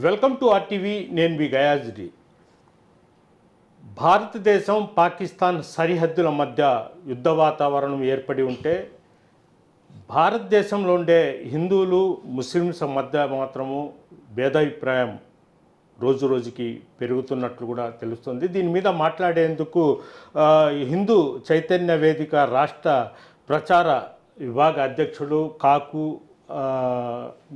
Welcome to RTV. నేను మీ గయాజ్డి. భారతదేశం పాకిస్తాన్ సరిహద్దుల మధ్య యుద్ధ వాతావరణం ఏర్పడి ఉంటే భారతదేశంలో ఉండే హిందువులు ముస్లిమ్స్ మధ్య మాత్రము భేదాభిప్రాయం రోజు రోజుకి పెరుగుతున్నట్లు కూడా తెలుస్తుంది. దీని మీద మాట్లాడేందుకు హిందూ చైతన్య వేదిక రాష్ట్ర ప్రచార విభాగ అధ్యక్షుడు కాకు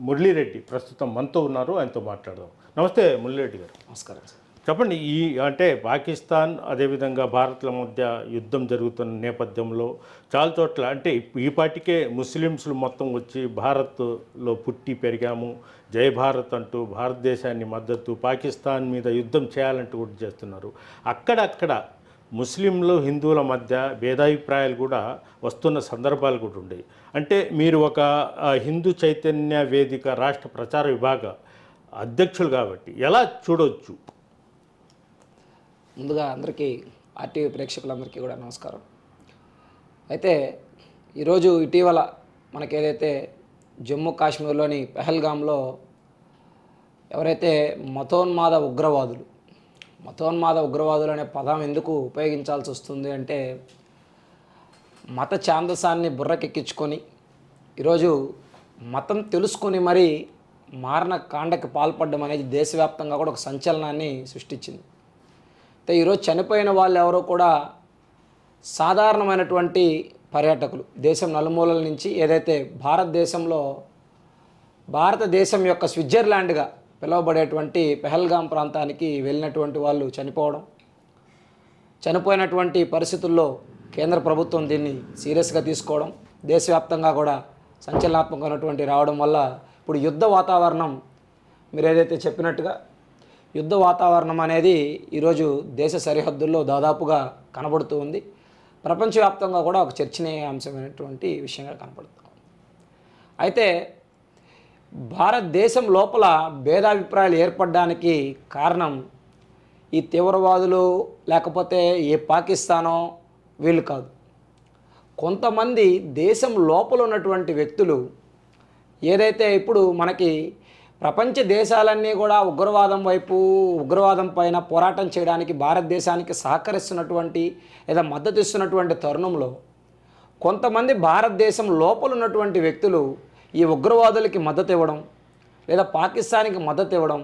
మురళీరెడ్డి ప్రస్తుతం మనతో ఉన్నారు. ఆయనతో మాట్లాడదాం. నమస్తే మురళీరెడ్డి గారు. నమస్కారం సార్. చెప్పండి, అంటే పాకిస్తాన్ అదేవిధంగా భారత్ల మధ్య యుద్ధం జరుగుతున్న నేపథ్యంలో చాలా చోట్ల అంటే ఈ పాటికే ముస్లిమ్స్లు మొత్తం వచ్చి భారత్లో పుట్టి పెరిగాము, జై భారత్ అంటూ భారతదేశాన్ని మద్దతు, పాకిస్తాన్ మీద యుద్ధం చేయాలంటూ కూడా చేస్తున్నారు. అక్కడక్కడ ముస్లింలు హిందువుల మధ్య భేదాభిప్రాయాలు కూడా వస్తున్న సందర్భాలు కూడా ఉండేవి. అంటే మీరు ఒక హిందూ చైతన్య వేదిక రాష్ట్ర ప్రచార విభాగ అధ్యక్షులు కాబట్టి ఎలా చూడవచ్చు? ముందుగా అందరికీ ఆర్టీవీ ప్రేక్షకులందరికీ కూడా నమస్కారం. అయితే ఈరోజు ఇటీవల మనకేదైతే జమ్మూ కాశ్మీర్లోని పెహల్గాంలో ఎవరైతే మతోన్మాద ఉగ్రవాదులు అనే పదం ఎందుకు ఉపయోగించాల్సి వస్తుంది అంటే, మత ఛాందసాన్ని బుర్రకెక్కించుకొని ఈరోజు మతం తెలుసుకొని మరీ మారణ కాండకి పాల్పడడం అనేది దేశవ్యాప్తంగా కూడా ఒక సంచలనాన్ని సృష్టించింది. అయితే ఈరోజు చనిపోయిన వాళ్ళు ఎవరో కూడా సాధారణమైనటువంటి పర్యాటకులు, దేశం నలుమూలల నుంచి ఏదైతే భారతదేశం యొక్క స్విట్జర్లాండ్గా పిలువబడేటువంటి పెహల్గాం ప్రాంతానికి వెళ్ళినటువంటి వాళ్ళు చనిపోయినటువంటి పరిస్థితుల్లో కేంద్ర ప్రభుత్వం దీన్ని సీరియస్గా తీసుకోవడం, దేశవ్యాప్తంగా కూడా సంచలనాత్మకమైనటువంటి రావడం వల్ల ఇప్పుడు యుద్ధ వాతావరణం, మీరు ఏదైతే చెప్పినట్టుగా యుద్ధ వాతావరణం అనేది ఈరోజు దేశ సరిహద్దుల్లో దాదాపుగా కనబడుతూ ఉంది. ప్రపంచవ్యాప్తంగా కూడా ఒక చర్చనీయాంశమైనటువంటి విషయంగా కనబడుతుంది. అయితే భారతదేశం లోపల భేదాభిప్రాయాలు ఏర్పడడానికి కారణం ఈ తీవ్రవాదులు లేకపోతే ఏ పాకిస్తానో వీళ్ళు కాదు. కొంతమంది దేశం లోపల ఉన్నటువంటి వ్యక్తులు ఏదైతే ఇప్పుడు మనకి ప్రపంచ దేశాలన్నీ కూడా ఉగ్రవాదం పైన పోరాటం చేయడానికి భారతదేశానికి సహకరిస్తున్నటువంటి లేదా మద్దతు ఇస్తున్నటువంటి తరుణంలో కొంతమంది భారతదేశం లోపల ఉన్నటువంటి వ్యక్తులు ఈ ఉగ్రవాదులకి మద్దతు ఇవ్వడం లేదా పాకిస్తాన్కి మద్దతు ఇవ్వడం,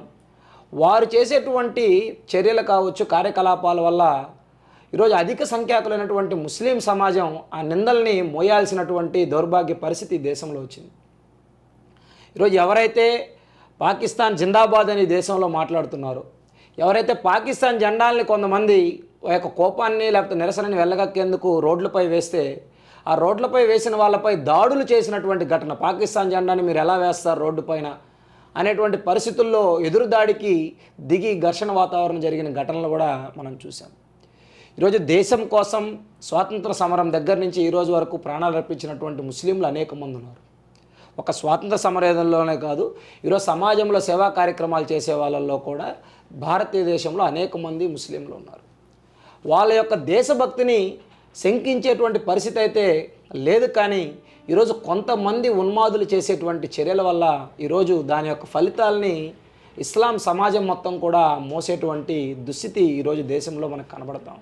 వారు చేసేటువంటి చర్యలు కావచ్చు, కార్యకలాపాల వల్ల ఈరోజు అధిక సంఖ్యాకులైనటువంటి ముస్లిం సమాజం ఆ నిందల్ని మోయాల్సినటువంటి దౌర్భాగ్య పరిస్థితి దేశంలో వచ్చింది. ఈరోజు ఎవరైతే పాకిస్తాన్ జిందాబాద్ అని దేశంలో మాట్లాడుతున్నారో, ఎవరైతే పాకిస్తాన్ జెండాల్ని కొంతమంది యొక్క కోపాన్ని లేకపోతే నిరసనని వెళ్ళగక్కేందుకు రోడ్లపై వేస్తే, ఆ రోడ్లపై వేసిన వాళ్ళపై దాడులు చేసినటువంటి ఘటన, పాకిస్తాన్ జెండాని మీరు ఎలా వేస్తారు రోడ్డు పైన అనేటువంటి పరిస్థితుల్లో ఎదురుదాడికి దిగి ఘర్షణ వాతావరణం జరిగిన ఘటనలు కూడా మనం చూసాం. ఈరోజు దేశం కోసం స్వాతంత్ర సమరం దగ్గర నుంచి ఈరోజు వరకు ప్రాణాలు అర్పించినటువంటి ముస్లింలు అనేక మంది ఉన్నారు. ఒక స్వాతంత్ర సమరయోధంలోనే కాదు, ఈరోజు సమాజంలో సేవా కార్యక్రమాలు చేసే వాళ్ళల్లో కూడా భారతీయ దేశంలో అనేక మంది ముస్లింలు ఉన్నారు. వాళ్ళ యొక్క దేశభక్తిని శంకించేటువంటి పరిస్థితి అయితే లేదు. కానీ ఈరోజు కొంతమంది ఉన్మాదులు చేసేటువంటి చర్యల వల్ల ఈరోజు దాని యొక్క ఫలితాలని ఇస్లాం సమాజం మొత్తం కూడా మోసేటువంటి దుస్థితి ఈరోజు దేశంలో మనకు కనబడతాం.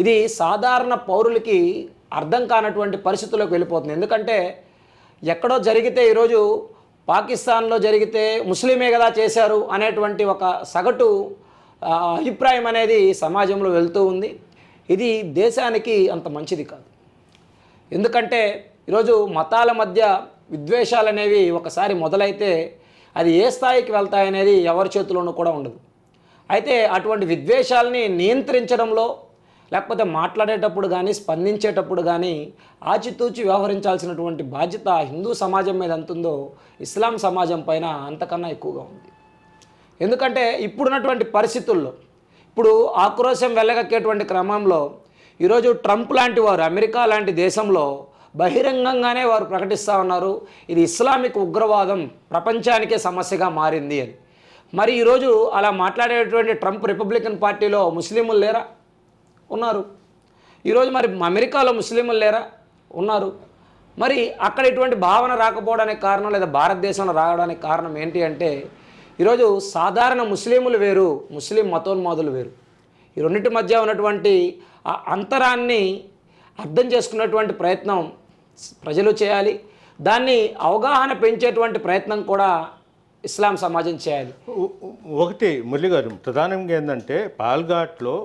ఇది సాధారణ పౌరులకి అర్థం కానటువంటి పరిస్థితుల్లోకి వెళ్ళిపోతుంది. ఎందుకంటే ఎక్కడో జరిగితే ఈరోజు పాకిస్తాన్లో జరిగితే ముస్లిమే కదా చేశారు అనేటువంటి ఒక సగటు అభిప్రాయం అనేది సమాజంలో వెళ్తూ ఉంది. ఇది దేశానికి అంత మంచిది కాదు. ఎందుకంటే ఈరోజు మతాల మధ్య విద్వేషాలు అనేవి ఒకసారి మొదలైతే అది ఏ స్థాయికి వెళ్తాయనేది ఎవరి చేతిలోనూ కూడా ఉండదు. అయితే అటువంటి విద్వేషాలని నియంత్రించడంలో లేకపోతే మాట్లాడేటప్పుడు కానీ స్పందించేటప్పుడు కానీ ఆచితూచి వ్యవహరించాల్సినటువంటి బాధ్యత హిందూ సమాజం మీద ఎంత ఉందో ఇస్లాం సమాజం పైన అంతకన్నా ఎక్కువగా ఉంది. ఎందుకంటే ఇప్పుడున్నటువంటి పరిస్థితుల్లో ఇప్పుడు ఆక్రోశం వెళ్ళగక్కేటువంటి క్రమంలో ఈరోజు ట్రంప్ లాంటి వారు అమెరికా లాంటి దేశంలో బహిరంగంగానే వారు ప్రకటిస్తూ ఉన్నారు, ఇది ఇస్లామిక్ ఉగ్రవాదం ప్రపంచానికే సమస్యగా మారింది అని. మరి ఈరోజు అలా మాట్లాడేటువంటి ట్రంప్ రిపబ్లికన్ పార్టీలో ముస్లింలు లేరా? ఉన్నారు. ఈరోజు మరి అమెరికాలో ముస్లింలు లేరా? ఉన్నారు. మరి అక్కడ ఇటువంటి భావన రాకపోవడానికి కారణం లేదా భారతదేశంలో రావడానికి కారణం ఏంటి అంటే, ఈరోజు సాధారణ ముస్లింలు వేరు, ముస్లిం మతోన్మాదులు వేరు. ఈ రెండింటి మధ్య ఉన్నటువంటి ఆ అంతరాన్ని అర్థం చేసుకున్నటువంటి ప్రయత్నం ప్రజలు చేయాలి. దాన్ని అవగాహన పెంచేటువంటి ప్రయత్నం కూడా ఇస్లాం సమాజం చేయాలి. ఒకటి మురళి గారు, ప్రధానంగా ఏంటంటే పాల్ఘాట్లో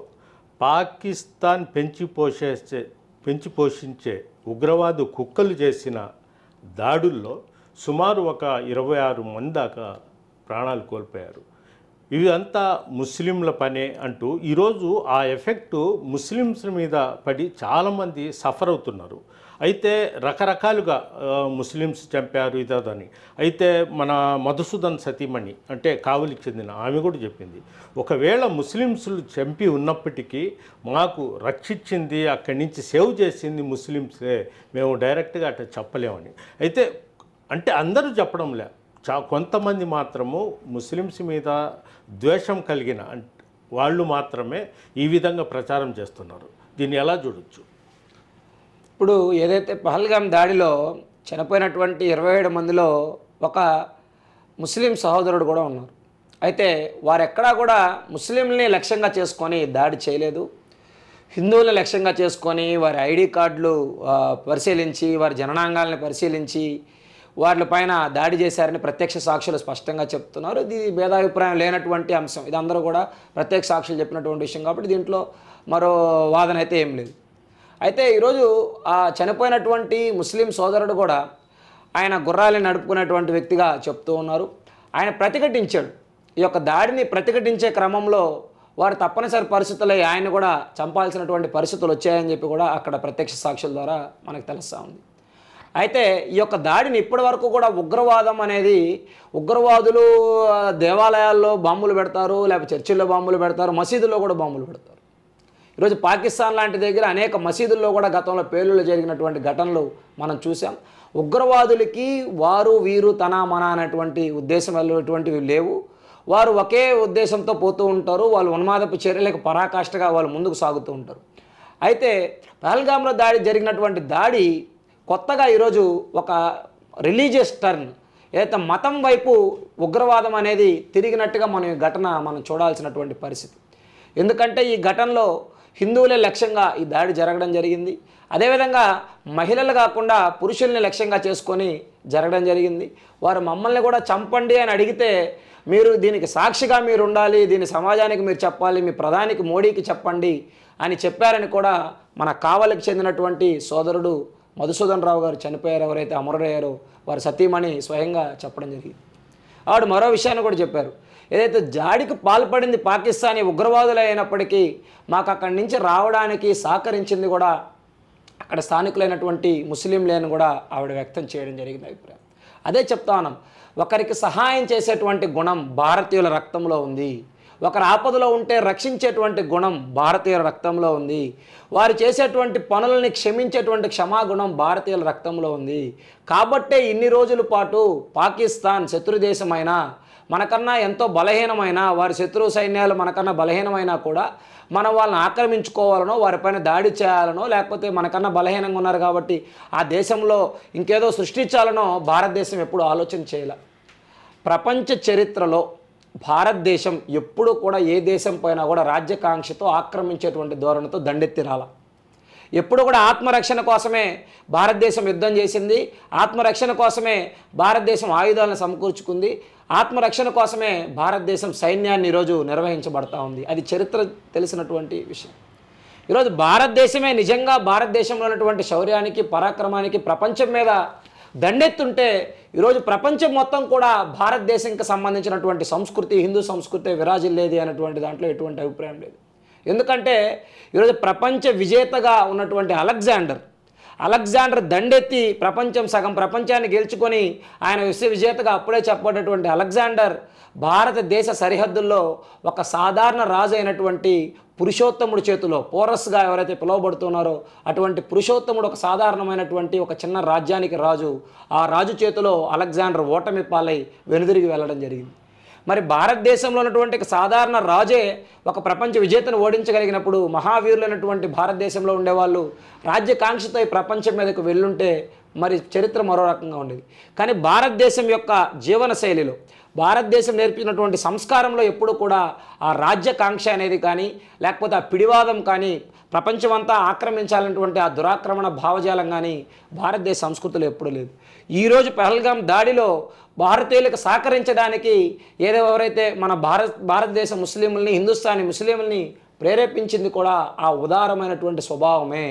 పాకిస్తాన్ పెంచి పోషించే ఉగ్రవాద కుక్కలు చేసిన దాడుల్లో సుమారు ఒక 26 మంది దాకా ప్రాణాలు కోల్పోయారు. ఇవి అంతా ముస్లింల పనే అంటూ ఈరోజు ఆ ఎఫెక్టు ముస్లిమ్స్ మీద పడి చాలామంది సఫర్ అవుతున్నారు. అయితే రకరకాలుగా ముస్లిమ్స్ చంపారు ఇదని. అయితే మన మధుసూదన్ సతీమణి అంటే కావలికి చెందిన ఆమె కూడా చెప్పింది, ఒకవేళ ముస్లిమ్స్లు చంపి ఉన్నప్పటికీ మాకు రక్షించింది, అక్కడి నుంచి సేవ్ చేసింది ముస్లిమ్సే, మేము డైరెక్ట్గా అట్లా చెప్పలేమని. అయితే అంటే అందరూ చెప్పడం లే, కొంతమంది మాత్రము ముస్లిమ్స్ మీద ద్వేషం కలిగిన వాళ్ళు మాత్రమే ఈ విధంగా ప్రచారం చేస్తున్నారు. దీన్ని ఎలా చూడొచ్చు? ఇప్పుడు ఏదైతే పహల్గామ్ దాడిలో చనిపోయినటువంటి 27 మందిలో ఒక ముస్లిం సహోదరుడు కూడా ఉన్నారు. అయితే వారెక్కడా కూడా ముస్లింలని లక్ష్యంగా చేసుకొని దాడి చేయలేదు. హిందువులను లక్ష్యంగా చేసుకొని వారి ఐడి కార్డులు పరిశీలించి, వారి జననాంగాలను పరిశీలించి వాటిపైన దాడి చేశారని ప్రత్యక్ష సాక్షులు స్పష్టంగా చెప్తున్నారు. ఇది భేదాభిప్రాయం లేనటువంటి అంశం. ఇది అందరూ కూడా ప్రత్యక్ష సాక్షులు చెప్పినటువంటి విషయం కాబట్టి దీంట్లో మరో వాదన అయితే ఏం లేదు. అయితే ఈరోజు ఆ చనిపోయినటువంటి ముస్లిం సోదరుడు కూడా ఆయన గుర్రాలని నడుపుకునేటువంటి వ్యక్తిగా చెప్తూ ఉన్నారు. ఆయన ప్రతిఘటించాడు. ఈ యొక్క దాడిని ప్రతిఘటించే క్రమంలో వారు తప్పనిసరి పరిస్థితులై ఆయన కూడా చంపాల్సినటువంటి పరిస్థితులు వచ్చాయని చెప్పి కూడా అక్కడ ప్రత్యక్ష సాక్షుల ద్వారా మనకు తెలుస్తూ ఉంది. అయితే ఈ యొక్క దాడిని ఇప్పటి వరకు కూడా ఉగ్రవాదం అనేది, ఉగ్రవాదులు దేవాలయాల్లో బాంబులు పెడతారు, లేకపోతే చర్చిల్లో బాంబులు పెడతారు, మసీదుల్లో కూడా బాంబులు పెడతారు. ఈరోజు పాకిస్తాన్ లాంటి దగ్గర అనేక మసీదుల్లో కూడా గతంలో పేలుళ్ళు జరిగినటువంటి ఘటనలు మనం చూసాం. ఉగ్రవాదులకి వారు వీరు తన మన అనేటువంటి ఉద్దేశం వెళ్ళేటువంటివి లేవు. వారు ఒకే ఉద్దేశంతో పోతూ ఉంటారు. వాళ్ళు ఉన్మాదపు చర్యలకు పరాకాష్ఠగా వాళ్ళు ముందుకు సాగుతూ ఉంటారు. అయితే పహల్గామ్లో జరిగినటువంటి దాడి కొత్తగా ఈరోజు ఒక రిలీజియస్ టర్న్, ఏదైతే మతం వైపు ఉగ్రవాదం అనేది తిరిగినట్టుగా మనం ఈ ఘటన మనం చూడాల్సినటువంటి పరిస్థితి. ఎందుకంటే ఈ ఘటనలో హిందువులే లక్ష్యంగా ఈ దాడి జరగడం జరిగింది. అదేవిధంగా మహిళలు కాకుండా పురుషుల్ని లక్ష్యంగా చేసుకొని జరగడం జరిగింది. వారు మమ్మల్ని కూడా చంపండి అని అడిగితే మీరు దీనికి సాక్షిగా మీరు ఉండాలి, దీని సమాజానికి మీరు చెప్పాలి, మీ ప్రధానికి మోడీకి చెప్పండి అని చెప్పారని కూడా మన కావలికి చెందినటువంటి సోదరుడు మధుసూదన్ రావు గారు చనిపోయారు, ఎవరైతే అమరుడయ్యారో వారి సతీమణి స్వయంగా చెప్పడం జరిగింది. ఆవిడ మరో విషయాన్ని కూడా చెప్పారు. ఏదైతే దాడికి పాల్పడింది పాకిస్తానీ ఉగ్రవాదులు అయినప్పటికీ మాకు అక్కడి నుంచి రావడానికి సహకరించింది కూడా అక్కడ స్థానికులైనటువంటి ముస్లింలేని కూడా ఆవిడ వ్యక్తం చేయడం జరిగింది అభిప్రాయం. అదే చెప్తా ఉన్నాం, ఒకరికి సహాయం చేసేటువంటి గుణం భారతీయుల రక్తంలో ఉంది. ఒకరు ఆపదలో ఉంటే రక్షించేటువంటి గుణం భారతీయుల రక్తంలో ఉంది. వారు చేసేటువంటి పనులని క్షమించేటువంటి క్షమాగుణం భారతీయుల రక్తంలో ఉంది. కాబట్టే ఇన్ని రోజుల పాటు పాకిస్తాన్ శత్రుదేశమైన, మనకన్నా ఎంతో బలహీనమైన, వారి శత్రు సైన్యాలు మనకన్నా బలహీనమైనా కూడా మనం వాళ్ళని ఆక్రమించుకోవాలనో, వారిపైన దాడి చేయాలనో, లేకపోతే మనకన్నా బలహీనంగా ఉన్నారు కాబట్టి ఆ దేశంలో ఇంకేదో సృష్టించాలనో భారతదేశం ఎప్పుడు ఆలోచన చేయాలి. ప్రపంచ చరిత్రలో భారతదేశం ఎప్పుడు కూడా ఏ దేశం పైన కూడా రాజ్యకాంక్షతో ఆక్రమించేటువంటి ధోరణితో దండెత్తి రాల. ఎప్పుడు కూడా ఆత్మరక్షణ కోసమే భారతదేశం యుద్ధం చేసింది. ఆత్మరక్షణ కోసమే భారతదేశం ఆయుధాలను సమకూర్చుకుంది. ఆత్మరక్షణ కోసమే భారతదేశం సైన్యాన్ని ఈరోజు నిర్వహించబడతా ఉంది. అది చరిత్ర తెలిసినటువంటి విషయం. ఈరోజు భారతదేశమే నిజంగా భారతదేశంలో ఉన్నటువంటి శౌర్యానికి, పరాక్రమానికి ప్రపంచం మీద దండెత్తుంటే ఈరోజు ప్రపంచం మొత్తం కూడా భారతదేశంకి సంబంధించినటువంటి సంస్కృతి, హిందూ సంస్కృతి విరాజిల్లేది అనేటువంటి దాంట్లో ఎటువంటి అభిప్రాయం లేదు. ఎందుకంటే ఈరోజు ప్రపంచ విజేతగా ఉన్నటువంటి అలెగ్జాండర్ దండెత్తి సగం ప్రపంచాన్ని గెలుచుకొని ఆయన విశ్వవిజేతగా అప్పుడే చెప్పబడినటువంటి అలెగ్జాండర్ భారతదేశ సరిహద్దుల్లో ఒక సాధారణ రాజు అయినటువంటి పురుషోత్తముడి చేతిలో, పోరస్గా ఎవరైతే పిలువబడుతున్నారో అటువంటి పురుషోత్తముడు ఒక సాధారణమైనటువంటి ఒక చిన్న రాజ్యానికి రాజు. ఆ రాజు చేతిలో అలెగ్జాండర్ ఓటమి పాలై వెనుదిరిగి వెళ్ళడం జరిగింది. మరి భారతదేశంలో ఉన్నటువంటి సాధారణ రాజే ఒక ప్రపంచ విజేతను ఓడించగలిగినప్పుడు మహావీరులైనటువంటి భారతదేశంలో ఉండేవాళ్ళు రాజ్యకాంక్షతో ఈ ప్రపంచం మీదకు వెళ్ళుంటే మరి చరిత్ర మరో రకంగా ఉండేది. కానీ భారతదేశం యొక్క జీవన శైలిలో, భారతదేశం నేర్పినటువంటి సంస్కారంలో ఎప్పుడు కూడా ఆ రాజ్యకాంక్ష అనేది కానీ, లేకపోతే ఆ పిడివాదం కానీ, ప్రపంచమంతా ఆక్రమించాలన్నటువంటి ఆ దురాక్రమణ భావజాలం కానీ భారతదేశ సంస్కృతిలో ఎప్పుడూ లేదు. ఈరోజు పహల్గాం దాడిలో భారతీయులకు సహకరించడానికి ఎవరైతే మన భారతదేశ ముస్లింలని, హిందుస్థానీ ముస్లింలని ప్రేరేపించింది కూడా ఆ ఉదారమైనటువంటి స్వభావమే.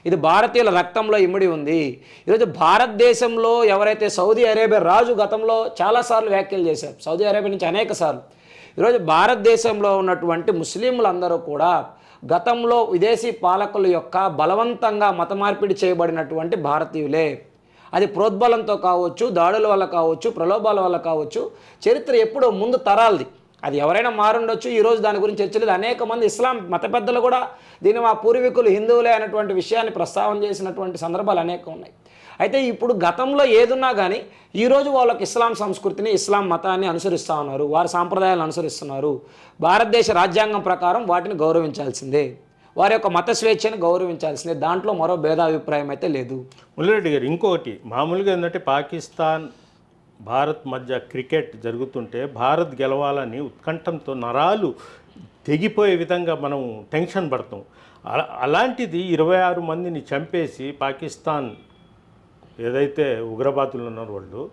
ఇది భారతీయుల రక్తంలో ఇమిడి ఉంది. ఈరోజు భారతదేశంలో ఎవరైతే సౌదీ అరేబియా రాజు గతంలో చాలాసార్లు వ్యాఖ్యలు చేశారు, సౌదీ అరేబియా నుంచి అనేక సార్లు. ఈరోజు భారతదేశంలో ఉన్నటువంటి ముస్లింలందరూ కూడా గతంలో విదేశీ పాలకుల యొక్క బలవంతంగా మత మార్పిడి చేయబడినటువంటి భారతీయులే. అది ప్రోద్బలంతో కావచ్చు, దాడుల వల్ల కావచ్చు, ప్రలోభాల వల్ల కావచ్చు. చరిత్ర ఎప్పుడో ముందు తరాలది. అది ఎవరైనా మారుండొచ్చు, ఈరోజు దాని గురించి చర్చలేదు. అనేక మంది ఇస్లాం మత పెద్దలు కూడా దీన్ని మా పూర్వీకులు హిందువులే అనేటువంటి విషయాన్ని ప్రస్తావన చేసినటువంటి సందర్భాలు అనేకం ఉన్నాయి. అయితే ఇప్పుడు గతంలో ఏదున్నా కానీ ఈరోజు వాళ్ళకి ఇస్లాం సంస్కృతిని, ఇస్లాం మతాన్ని అనుసరిస్తూ ఉన్నారు, వారి సాంప్రదాయాలను అనుసరిస్తున్నారు. భారతదేశ రాజ్యాంగం ప్రకారం వాటిని గౌరవించాల్సిందే, వారి యొక్క మత స్వేచ్ఛను గౌరవించాల్సిందే. దాంట్లో మరో భేదాభిప్రాయం అయితే లేదు. ముల్లిరెడ్డి గారు, ఇంకొకటి మామూలుగా ఏంటంటే పాకిస్తాన్ భారత్ మధ్య క్రికెట్ జరుగుతుంటే భారత్ గెలవాలని ఉత్కంఠంతో నరాలు తెగిపోయే విధంగా మనం టెన్షన్ పడతాం. అలాంటిది 26 మందిని చంపేసి పాకిస్తాన్ ఏదైతే ఉగ్రవాదులు ఉన్నారో వాళ్ళు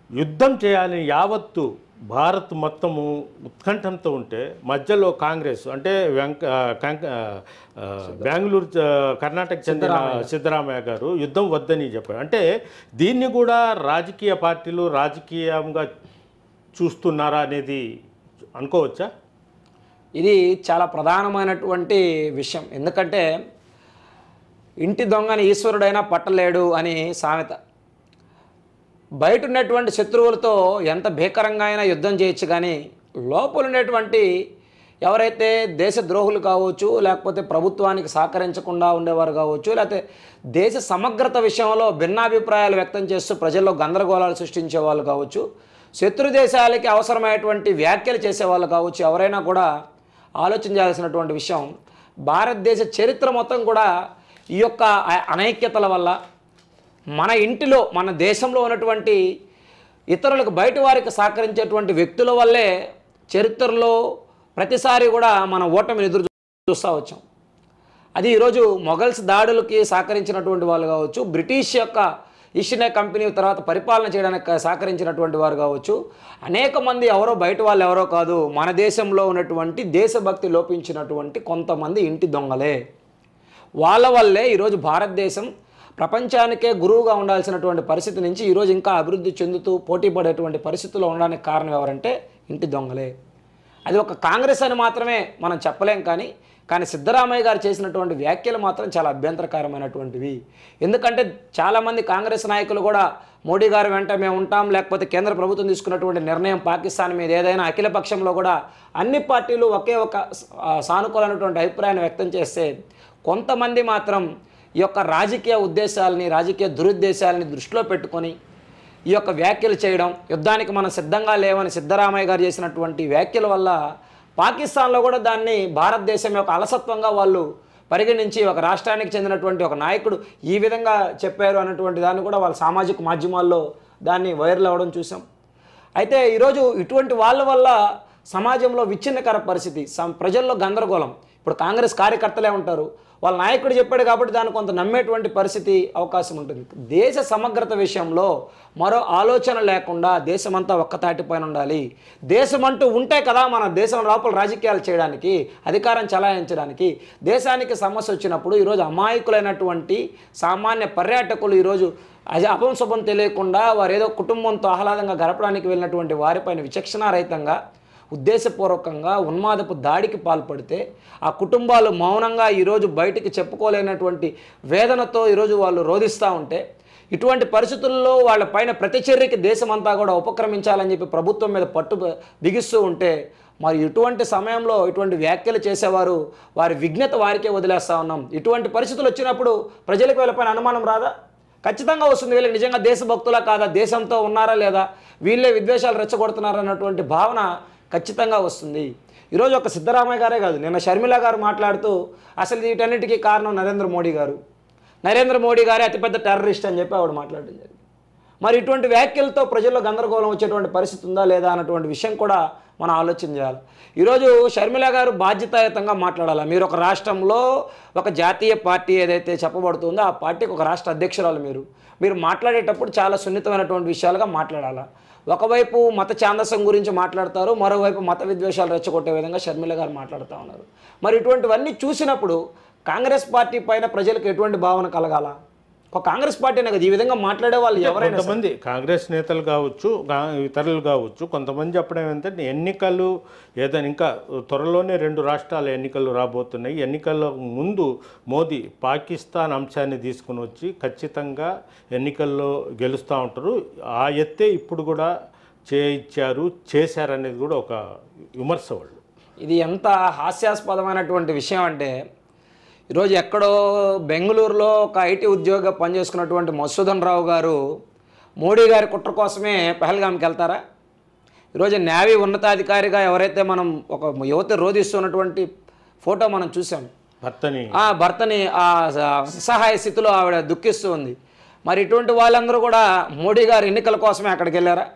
యుద్ధం చేయాలని యావత్తు భారత్ మొత్తము ఉత్కంఠంతో ఉంటే మధ్యలో కాంగ్రెస్ అంటే బెంగళూరు కర్ణాటక చెందిన సిద్ధరామయ్య గారు యుద్ధం వద్దని చెప్పారు. అంటే దీన్ని కూడా రాజకీయ పార్టీలు రాజకీయంగా చూస్తున్నారా అనేది అనుకోవచ్చా? ఇది చాలా ప్రధానమైనటువంటి విషయం. ఎందుకంటే ఇంటి దొంగని ఈశ్వరుడైనా పట్టలేడు అని సామెత. బయట ఉన్నటువంటి శత్రువులతో ఎంత భీకరంగా అయినా యుద్ధం చేయొచ్చు, కానీ లోపల ఉన్నటువంటి ఎవరైతే దేశద్రోహులు కావచ్చు, లేకపోతే ప్రభుత్వానికి సహకరించకుండా ఉండేవారు కావచ్చు, లేకపోతే దేశ సమగ్రత విషయంలో భిన్నాభిప్రాయాలు వ్యక్తం చేస్తూ ప్రజల్లో గందరగోళాలు సృష్టించే వాళ్ళు కావచ్చు, శత్రు దేశాలకి అవసరమైనటువంటి వ్యాఖ్యలు చేసేవాళ్ళు కావచ్చు, ఎవరైనా కూడా ఆలోచన చేయాల్సినటువంటి విషయం. భారతదేశ చరిత్ర మొత్తం కూడా ఈ యొక్క అనైక్యతల వల్ల, మన ఇంటిలో మన దేశంలో ఉన్నటువంటి ఇతరులకు బయట వారికి సహకరించేటువంటి వ్యక్తుల వల్లే చరిత్రలో ప్రతిసారి కూడా మన ఓటమిని ఎదురు చూస్తూ వచ్చాం. అది ఈరోజు మొఘల్స్ దాడులకి సహకరించినటువంటి వాళ్ళు కావచ్చు, బ్రిటిష్ యొక్క ఈస్ట్ ఇండియా కంపెనీ తర్వాత పరిపాలన చేయడానికి సహకరించినటువంటి వారు కావచ్చు, అనేక మంది ఎవరో బయట వాళ్ళు ఎవరో కాదు, మన దేశంలో ఉన్నటువంటి దేశభక్తి లోపించినటువంటి కొంతమంది ఇంటి దొంగలే. వాళ్ళ వల్లే ఈరోజు భారతదేశం ప్రపంచానికే గురువుగా ఉండాల్సినటువంటి పరిస్థితి నుంచి ఈరోజు ఇంకా అభివృద్ధి చెందుతూ పోటీ పడేటువంటి పరిస్థితుల్లో ఉండడానికి కారణం ఎవరంటే ఇంటి దొంగలే. అది ఒక కాంగ్రెస్ అని మాత్రమే మనం చెప్పలేం, కానీ సిద్ధరామయ్య గారు చేసినటువంటి వ్యాఖ్యలు మాత్రం చాలా అభ్యంతరకరమైనటువంటివి. ఎందుకంటే చాలామంది కాంగ్రెస్ నాయకులు కూడా మోడీ గారు వెంట మేము ఉంటాం, లేకపోతే కేంద్ర ప్రభుత్వం తీసుకున్నటువంటి నిర్ణయం పాకిస్తాన్ మీద ఏదైనా అఖిల పక్షంలో కూడా అన్ని పార్టీలు ఒకే ఒక సానుకూలమైనటువంటి అభిప్రాయాన్ని వ్యక్తం చేస్తే, కొంతమంది మాత్రం ఈ యొక్క రాజకీయ ఉద్దేశాలని, రాజకీయ దురుద్దేశాలని దృష్టిలో పెట్టుకొని ఈ యొక్క వ్యాఖ్యలు చేయడం, యుద్ధానికి మనం సిద్ధంగా లేవని సిద్ధరామయ్య గారు చేసినటువంటి వ్యాఖ్యల వల్ల పాకిస్తాన్లో కూడా దాన్ని భారతదేశం యొక్క అలసత్వంగా వాళ్ళు పరిగణించి ఒక రాష్ట్రానికి చెందినటువంటి ఒక నాయకుడు ఈ విధంగా చెప్పారు అన్నటువంటి దాన్ని కూడా వాళ్ళ సామాజిక మాధ్యమాల్లో దాన్ని వైరల్ అవ్వడం చూసాం. అయితే ఈరోజు ఇటువంటి వాళ్ళ వల్ల సమాజంలో విచ్ఛిన్నకర పరిస్థితి, ప్రజల్లో గందరగోళం. ఇప్పుడు కాంగ్రెస్ కార్యకర్తలే ఉంటారు, వాళ్ళ నాయకుడు చెప్పాడు కాబట్టి దాన్ని కొంత నమ్మేటువంటి పరిస్థితి అవకాశం ఉంటుంది. దేశ సమగ్రత విషయంలో మరో ఆలోచన లేకుండా దేశమంతా ఒక్కతాటిపైన ఉండాలి. దేశం అంటూ ఉంటే కదా మన దేశం లోపల రాజకీయాలు చేయడానికి, అధికారం చలాయించడానికి. దేశానికి సమస్య వచ్చినప్పుడు ఈరోజు అమాయకులైనటువంటి సామాన్య పర్యాటకులు ఈరోజు అపంశుభం తెలియకుండా వారు ఏదో కుటుంబంతో ఆహ్లాదంగా గడపడానికి వెళ్ళినటువంటి వారిపైన విచక్షణారహితంగా ఉద్దేశపూర్వకంగా ఉన్మాదపు దాడికి పాల్పడితే ఆ కుటుంబాలు మౌనంగా ఈరోజు బయటికి చెప్పుకోలేనటువంటి వేదనతో ఈరోజు వాళ్ళు రోధిస్తూ ఉంటే, ఇటువంటి పరిస్థితుల్లో వాళ్ళ పైన ప్రతిచర్యకి దేశమంతా కూడా ఉపక్రమించాలని చెప్పి ప్రభుత్వం మీద పట్టు బిగిస్తూ ఉంటే, మరి ఇటువంటి సమయంలో ఇటువంటి వ్యాఖ్యలు చేసేవారు వారి విఘ్నత వారికే వదిలేస్తూ ఉన్నాం. ఇటువంటి పరిస్థితులు వచ్చినప్పుడు ప్రజలకు వీళ్ళపైన అనుమానం రాదా? ఖచ్చితంగా వస్తుంది. వీళ్ళకి నిజంగా దేశభక్తులా కాదా, దేశంతో ఉన్నారా లేదా, వీళ్ళే విద్వేషాలు రెచ్చగొడుతున్నారా అన్నటువంటి భావన ఖచ్చితంగా వస్తుంది. ఈరోజు ఒక సిద్ధరామయ్య గారే కాదు, నిన్న షర్మిల గారు మాట్లాడుతూ అసలు వీటన్నిటికీ కారణం నరేంద్ర మోడీ గారు, నరేంద్ర మోడీ గారే అతిపెద్ద టెర్రరిస్ట్ అని చెప్పి ఆవిడ మాట్లాడడం జరిగింది. మరి ఇటువంటి వ్యాఖ్యలతో ప్రజల్లో గందరగోళం వచ్చేటువంటి పరిస్థితి ఉందా లేదా అన్నటువంటి విషయం కూడా మనం ఆలోచన చేయాలి. ఈరోజు షర్మిల గారు బాధ్యతాయుతంగా మాట్లాడాలి. మీరు ఒక రాష్ట్రంలో ఒక జాతీయ పార్టీ ఏదైతే చెప్పబడుతుందో ఆ పార్టీకి ఒక రాష్ట్ర అధ్యక్షురాలు మీరు మాట్లాడేటప్పుడు చాలా సున్నితమైనటువంటి విషయాలుగా మాట్లాడాలి. ఒకవైపు మత ఛాందసం గురించి మాట్లాడతారు, మరోవైపు మత విద్వేషాలు రెచ్చగొట్టే విధంగా షర్మిల గారు మాట్లాడుతూ ఉన్నారు. మరి ఇటువంటివన్నీ చూసినప్పుడు కాంగ్రెస్ పార్టీ పైన ప్రజలకు ఎటువంటి భావన కలగాల? ఒక కాంగ్రెస్ పార్టీ అనేది ఈ విధంగా మాట్లాడే వాళ్ళు ఎవరైనా కొంతమంది కాంగ్రెస్ నేతలు కావచ్చు, ఇతరులు కావచ్చు, కొంతమంది చెప్పడం ఏంటంటే ఎన్నికలు ఏదైనా ఇంకా త్వరలోనే 2 రాష్ట్రాల ఎన్నికలు రాబోతున్నాయి. ఎన్నికల ముందు మోదీ పాకిస్తాన్ అంశాన్ని తీసుకుని వచ్చి ఖచ్చితంగా ఎన్నికల్లో గెలుస్తూ ఉంటారు. ఆ ఎత్తే ఇప్పుడు కూడా చేశారనేది కూడా ఒక విమర్శ వాళ్ళు. ఇది ఎంత హాస్యాస్పదమైనటువంటి విషయం అంటే, ఈరోజు ఎక్కడో బెంగళూరులో ఒక ఐటీ ఉద్యోగిగా పనిచేసుకున్నటువంటి మధుసూదన్ రావు గారు మోడీ గారి కుట్ర కోసమే పహల్గామ్కి వెళ్తారా? ఈరోజు నేవీ ఉన్నతాధికారిగా ఎవరైతే మనం ఒక యువత రోధిస్తున్నటువంటి ఫోటో మనం చూసాం. భర్తని ఆ నిస్సహాయ స్థితిలో ఆవిడ దుఃఖిస్తూ ఉంది. మరి ఇటువంటి వాళ్ళందరూ కూడా మోడీ గారు ఎన్నికల కోసమే అక్కడికి వెళ్ళారా?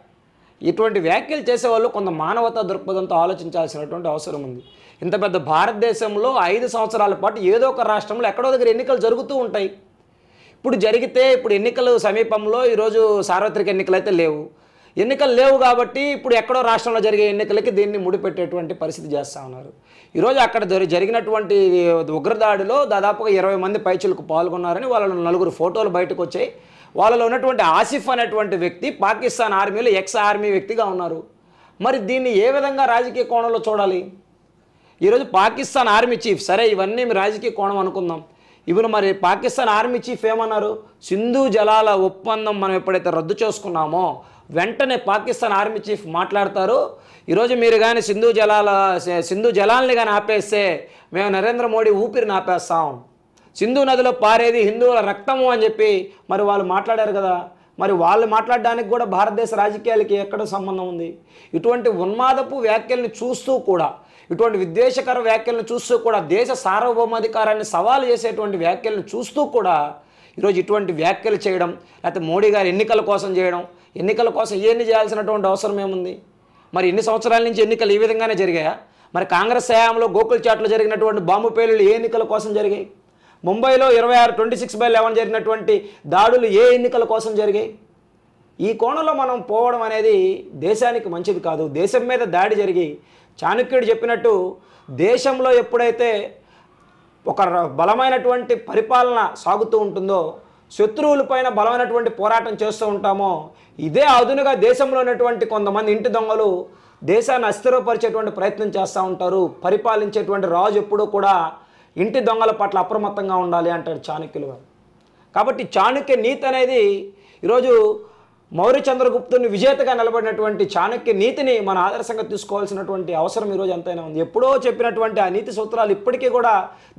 ఇటువంటి వ్యాఖ్యలు చేసేవాళ్ళు కొంత మానవతా దృక్పథంతో ఆలోచించాల్సినటువంటి అవసరం ఉంది. ఇంత పెద్ద భారతదేశంలో 5 సంవత్సరాల పాటు ఏదో ఒక రాష్ట్రంలో ఎక్కడో దగ్గర ఎన్నికలు జరుగుతూ ఉంటాయి. ఇప్పుడు ఎన్నికలు సమీపంలో ఈరోజు సార్వత్రిక ఎన్నికలు అయితే లేవు. ఎన్నికలు లేవు కాబట్టి ఇప్పుడు ఎక్కడో రాష్ట్రంలో జరిగే ఎన్నికలకి దీన్ని ముడిపెట్టేటువంటి పరిస్థితి చేస్తూ ఉన్నారు. ఈరోజు అక్కడ జరిగినటువంటి ఉగ్రదాడిలో దాదాపుగా 20 మంది పైచులకు పాల్గొన్నారని వాళ్ళ 4 ఫోటోలు బయటకు వచ్చాయి. వాళ్ళలో ఉన్నటువంటి ఆసిఫ్ అనేటువంటి వ్యక్తి పాకిస్తాన్ ఆర్మీలో ఎక్స్ ఆర్మీ వ్యక్తిగా ఉన్నారు. మరి దీన్ని ఏ విధంగా రాజకీయ కోణంలో చూడాలి? ఈరోజు పాకిస్తాన్ ఆర్మీ చీఫ్, సరే ఇవన్నీ రాజకీయ కోణం అనుకుందాం, ఇప్పుడు మరి పాకిస్తాన్ ఆర్మీ చీఫ్ ఏమన్నారు? సింధు జలాల ఒప్పందం మనం ఎప్పుడైతే రద్దు చేసుకున్నామో వెంటనే పాకిస్తాన్ ఆర్మీ చీఫ్ మాట్లాడతారు, ఈరోజు మీరు కానీ సింధు జలాల్ని కానీ ఆపేస్తే మేము నరేంద్ర మోడీ ఊపిరిని ఆపేస్తాం, సింధు నదిలో పారేది హిందువుల రక్తము అని చెప్పి మరి వాళ్ళు మాట్లాడారు కదా. మరి వాళ్ళు మాట్లాడడానికి కూడా భారతదేశ రాజకీయాలకి ఎక్కడ సంబంధం ఉంది? ఇటువంటి ఉన్మాదపు వ్యాఖ్యల్ని చూస్తూ కూడా, ఇటువంటి విద్వేషకర వ్యాఖ్యలను చూస్తూ కూడా, దేశ సార్వభౌమాధికారాన్ని సవాలు చేసేటువంటి వ్యాఖ్యలను చూస్తూ కూడా ఈరోజు ఇటువంటి వ్యాఖ్యలు చేయడం, లేకపోతే మోడీ గారు ఎన్నికల కోసం చేయడం, ఎన్నికల కోసం ఇవన్నీ చేయాల్సినటువంటి అవసరం ఏముంది? మరి ఇన్ని సంవత్సరాల నుంచి ఎన్నికలు ఈ విధంగానే జరిగాయా? మరి కాంగ్రెస్ హయాంలో గోకుల్ చాట్లో జరిగినటువంటి బాంబు పేలుళ్ళు ఏ ఎన్నికల కోసం జరిగాయి? ముంబైలో 26/11 జరిగినటువంటి దాడులు ఏ ఎన్నికల కోసం జరిగాయి? ఈ కోణంలో మనం పోవడం అనేది దేశానికి మంచిది కాదు. దేశం మీద దాడి జరిగి చాణక్యుడు చెప్పినట్టు దేశంలో ఎప్పుడైతే ఒక బలమైనటువంటి పరిపాలన సాగుతూ ఉంటుందో, శత్రువులపైన బలమైనటువంటి పోరాటం చేస్తూ ఉంటామో, ఇదే అదునుగా దేశంలో ఉన్నటువంటి కొంతమంది ఇంటి దొంగలు దేశాన్ని అస్థిరపరిచేటువంటి ప్రయత్నం చేస్తూ ఉంటారు. పరిపాలించేటువంటి రాజు ఎప్పుడూ కూడా ఇంటి దొంగల పట్ల అప్రమత్తంగా ఉండాలి అంటాడు చాణక్యులు గారు. కాబట్టి చాణక్య నీతి అనేది ఈరోజు మౌర్య చంద్రగుప్తుని విజేతగా నిలబడినటువంటి చాణక్య నీతిని మన ఆదర్శంగా తీసుకోవాల్సినటువంటి అవసరం ఈరోజు ఎంతైనా ఉంది. ఎప్పుడో చెప్పినటువంటి ఆ నీతి సూత్రాలు ఇప్పటికీ కూడా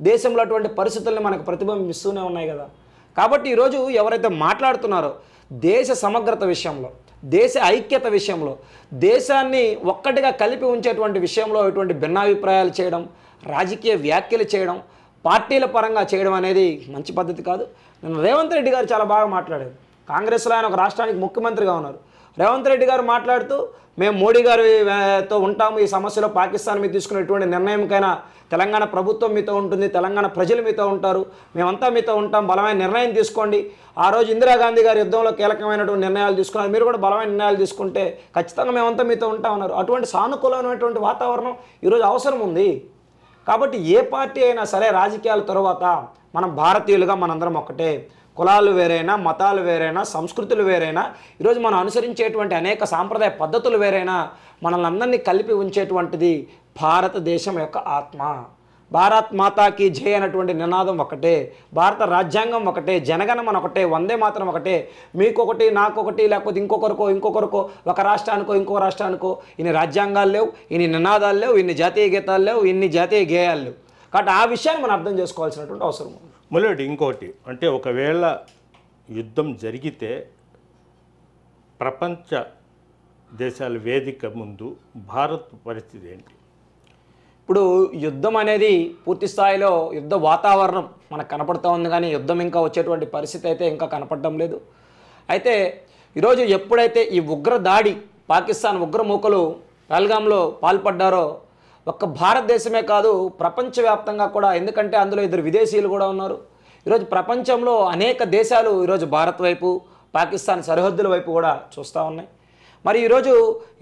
దేశంలో అటువంటి పరిస్థితుల్ని మనకు ప్రతిబింబిస్తూనే ఉన్నాయి కదా. కాబట్టి ఈరోజు ఎవరైతే మాట్లాడుతున్నారో దేశ సమగ్రత విషయంలో, దేశ ఐక్యత విషయంలో, దేశాన్ని ఒక్కటిగా కలిపి ఉంచేటువంటి విషయంలో ఇటువంటి భిన్నాభిప్రాయాలు చేయడం, రాజకీయ వ్యాఖ్యలు చేయడం, పార్టీల పరంగా చేయడం అనేది మంచి పద్ధతి కాదు. నేను రేవంత్ రెడ్డి గారు చాలా బాగా మాట్లాడారు. కాంగ్రెస్లో ఆయన ఒక రాష్ట్రానికి ముఖ్యమంత్రిగా ఉన్నారు. రేవంత్ రెడ్డి గారు మాట్లాడుతూ మేము మోడీ గారితో ఉంటాము, ఈ సమస్యలో పాకిస్తాన్ మీద తీసుకునేటువంటి నిర్ణయంకైనా తెలంగాణ ప్రభుత్వం మీతో ఉంటుంది, తెలంగాణ ప్రజలు మీతో ఉంటారు, మేమంతా మీతో ఉంటాం, బలమైన నిర్ణయం తీసుకోండి. ఆ రోజు ఇందిరాగాంధీ గారి యుద్ధంలో కీలకమైనటువంటి నిర్ణయాలు తీసుకున్నారు, మీరు కూడా బలమైన నిర్ణయాలు తీసుకుంటే ఖచ్చితంగా మేమంతా మీతో ఉంటామన్నారు. అటువంటి సానుకూలమైనటువంటి వాతావరణం ఈరోజు అవసరం ఉంది. కాబట్టి ఏ పార్టీ అయినా సరే రాజకీయాల తర్వాత మనం భారతీయులుగా మనందరం ఒక్కటే. కులాలు వేరైనా, మతాలు వేరైనా, సంస్కృతులు వేరైనా, ఈరోజు మనం అనుసరించేటువంటి అనేక సాంప్రదాయ పద్ధతులు వేరైనా, మనల్ని అందరినీ కలిపి ఉంచేటువంటిది భారతదేశం యొక్క ఆత్మ. భారత్ మాతాకి జై అనేటువంటి నినాదం ఒకటే, భారత రాజ్యాంగం ఒకటే, జనగణమన ఒకటే, వందే మాత్రం ఒకటే. మీకొకటి, నాకొకటి, లేకపోతే ఇంకొకరికో, ఒక రాష్ట్రానికో ఇంకో రాష్ట్రానికో ఇన్ని రాజ్యాంగాలు లేవు, ఇన్ని నినాదాలు లేవు, ఇన్ని జాతీయ గీతాలు లేవు, ఇన్ని జాతీయ గేయాలు లేవు. కాబట్టి ఆ విషయాన్ని మనం అర్థం చేసుకోవాల్సినటువంటి అవసరం ఉంది. మొదటి ఇంకోటి అంటే, ఒకవేళ యుద్ధం జరిగితే ప్రపంచ దేశాల వేదిక ముందు భారత్ పరిస్థితి ఏంటి? ఇప్పుడు యుద్ధం అనేది పూర్తి స్థాయిలో యుద్ధ వాతావరణం మనకు కనపడుతూ ఉంది, కానీ యుద్ధం ఇంకా వచ్చేటువంటి పరిస్థితి అయితే ఇంకా కనపడడం లేదు. అయితే ఈరోజు ఎప్పుడైతే ఈ ఉగ్ర దాడి పాకిస్తాన్ ఉగ్రమూకలు పహల్గాంలో పాల్పడ్డారో ఒక్క భారతదేశమే కాదు ప్రపంచవ్యాప్తంగా కూడా, ఎందుకంటే అందులో ఇద్దరు విదేశీయులు కూడా ఉన్నారు. ఈరోజు ప్రపంచంలో అనేక దేశాలు ఈరోజు భారత్ వైపు, పాకిస్తాన్ సరిహద్దుల వైపు కూడా చూస్తూ ఉన్నాయి. మరి ఈరోజు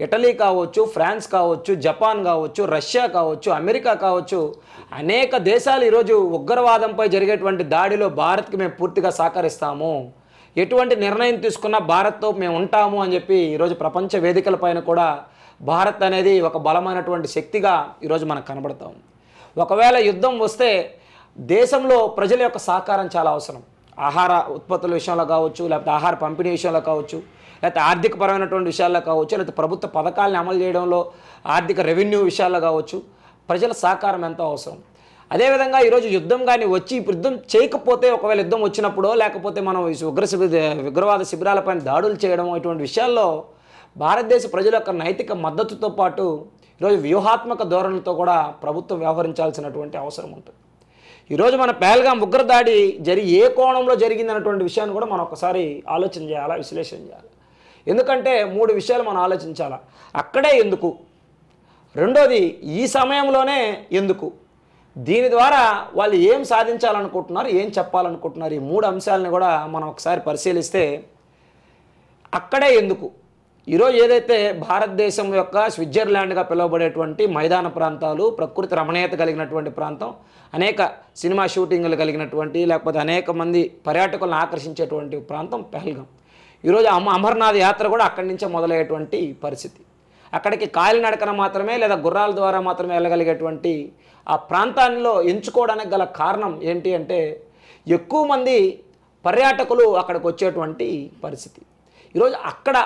ఇటలీ కావచ్చు, ఫ్రాన్స్ కావచ్చు, జపాన్ కావచ్చు, రష్యా కావచ్చు, అమెరికా కావచ్చు, అనేక దేశాలు ఈరోజు ఉగ్రవాదంపై జరిగేటువంటి దాడిలో భారత్కి మేము పూర్తిగా సహకరిస్తాము, ఎటువంటి నిర్ణయం తీసుకున్నా భారత్తో మేము ఉంటాము అని చెప్పి ఈరోజు ప్రపంచ వేదికలపైన కూడా భారత్ అనేది ఒక బలమైనటువంటి శక్తిగా ఈరోజు మనకు కనబడతా ఉంది. ఒకవేళ యుద్ధం వస్తే దేశంలో ప్రజల యొక్క సహకారం చాలా అవసరం. ఆహార ఉత్పత్తుల విషయంలో కావచ్చు, లేకపోతే ఆహార పంపిణీ విషయంలో కావచ్చు, లేకపోతే ఆర్థికపరమైనటువంటి విషయాల్లో కావచ్చు, లేకపోతే ప్రభుత్వ పథకాలను అమలు చేయడంలో ఆర్థిక రెవెన్యూ విషయాల్లో కావచ్చు, ప్రజల సహకారం ఎంతో అవసరం. అదేవిధంగా ఈరోజు యుద్ధం కానీ వచ్చి యుద్ధం చేయకపోతే, ఒకవేళ యుద్ధం వచ్చినప్పుడో లేకపోతే మనం ఉగ్రవాద శిబిరాలపైన దాడులు చేయడం ఇటువంటి విషయాల్లో భారతదేశ ప్రజల యొక్క నైతిక మద్దతుతో పాటు ఈరోజు వ్యూహాత్మక ధోరణులతో కూడా ప్రభుత్వం వ్యవహరించాల్సినటువంటి అవసరం ఉంటుంది. ఈరోజు మన పహల్గాం ఉగ్రదాడి ఏ కోణంలో జరిగిందన్నటువంటి విషయాన్ని కూడా మనం ఒకసారి ఆలోచన చేయాలా, విశ్లేషణ చేయాలి. ఎందుకంటే 3 విషయాలు మనం ఆలోచించాలా. అక్కడే ఎందుకు, రెండోది ఈ సమయంలోనే ఎందుకు, దీని ద్వారా వాళ్ళు ఏం సాధించాలనుకుంటున్నారు, ఏం చెప్పాలనుకుంటున్నారు, ఈ 3 అంశాలను కూడా మనం ఒకసారి పరిశీలిస్తే అక్కడే ఎందుకు. ఈరోజు ఏదైతే భారతదేశం యొక్క స్విట్జర్లాండ్గా పిలువబడేటువంటి మైదాన ప్రాంతాలు, ప్రకృతి రమణీయత కలిగినటువంటి ప్రాంతం, అనేక సినిమా షూటింగ్లు కలిగినటువంటి, లేకపోతే అనేక మంది పర్యాటకులను ఆకర్షించేటువంటి ప్రాంతం పహల్గాం. ఈరోజు అమర్నాథ్ యాత్ర కూడా అక్కడి నుంచే మొదలయ్యేటువంటి పరిస్థితి. అక్కడికి కాలినడకన మాత్రమే లేదా గుర్రాల ద్వారా మాత్రమే వెళ్ళగలిగేటువంటి ఆ ప్రాంతాల్లో ఎంచుకోవడానికి గల కారణం ఏంటి అంటే ఎక్కువ మంది పర్యాటకులు అక్కడికి వచ్చేటువంటి పరిస్థితి. ఈరోజు అక్కడ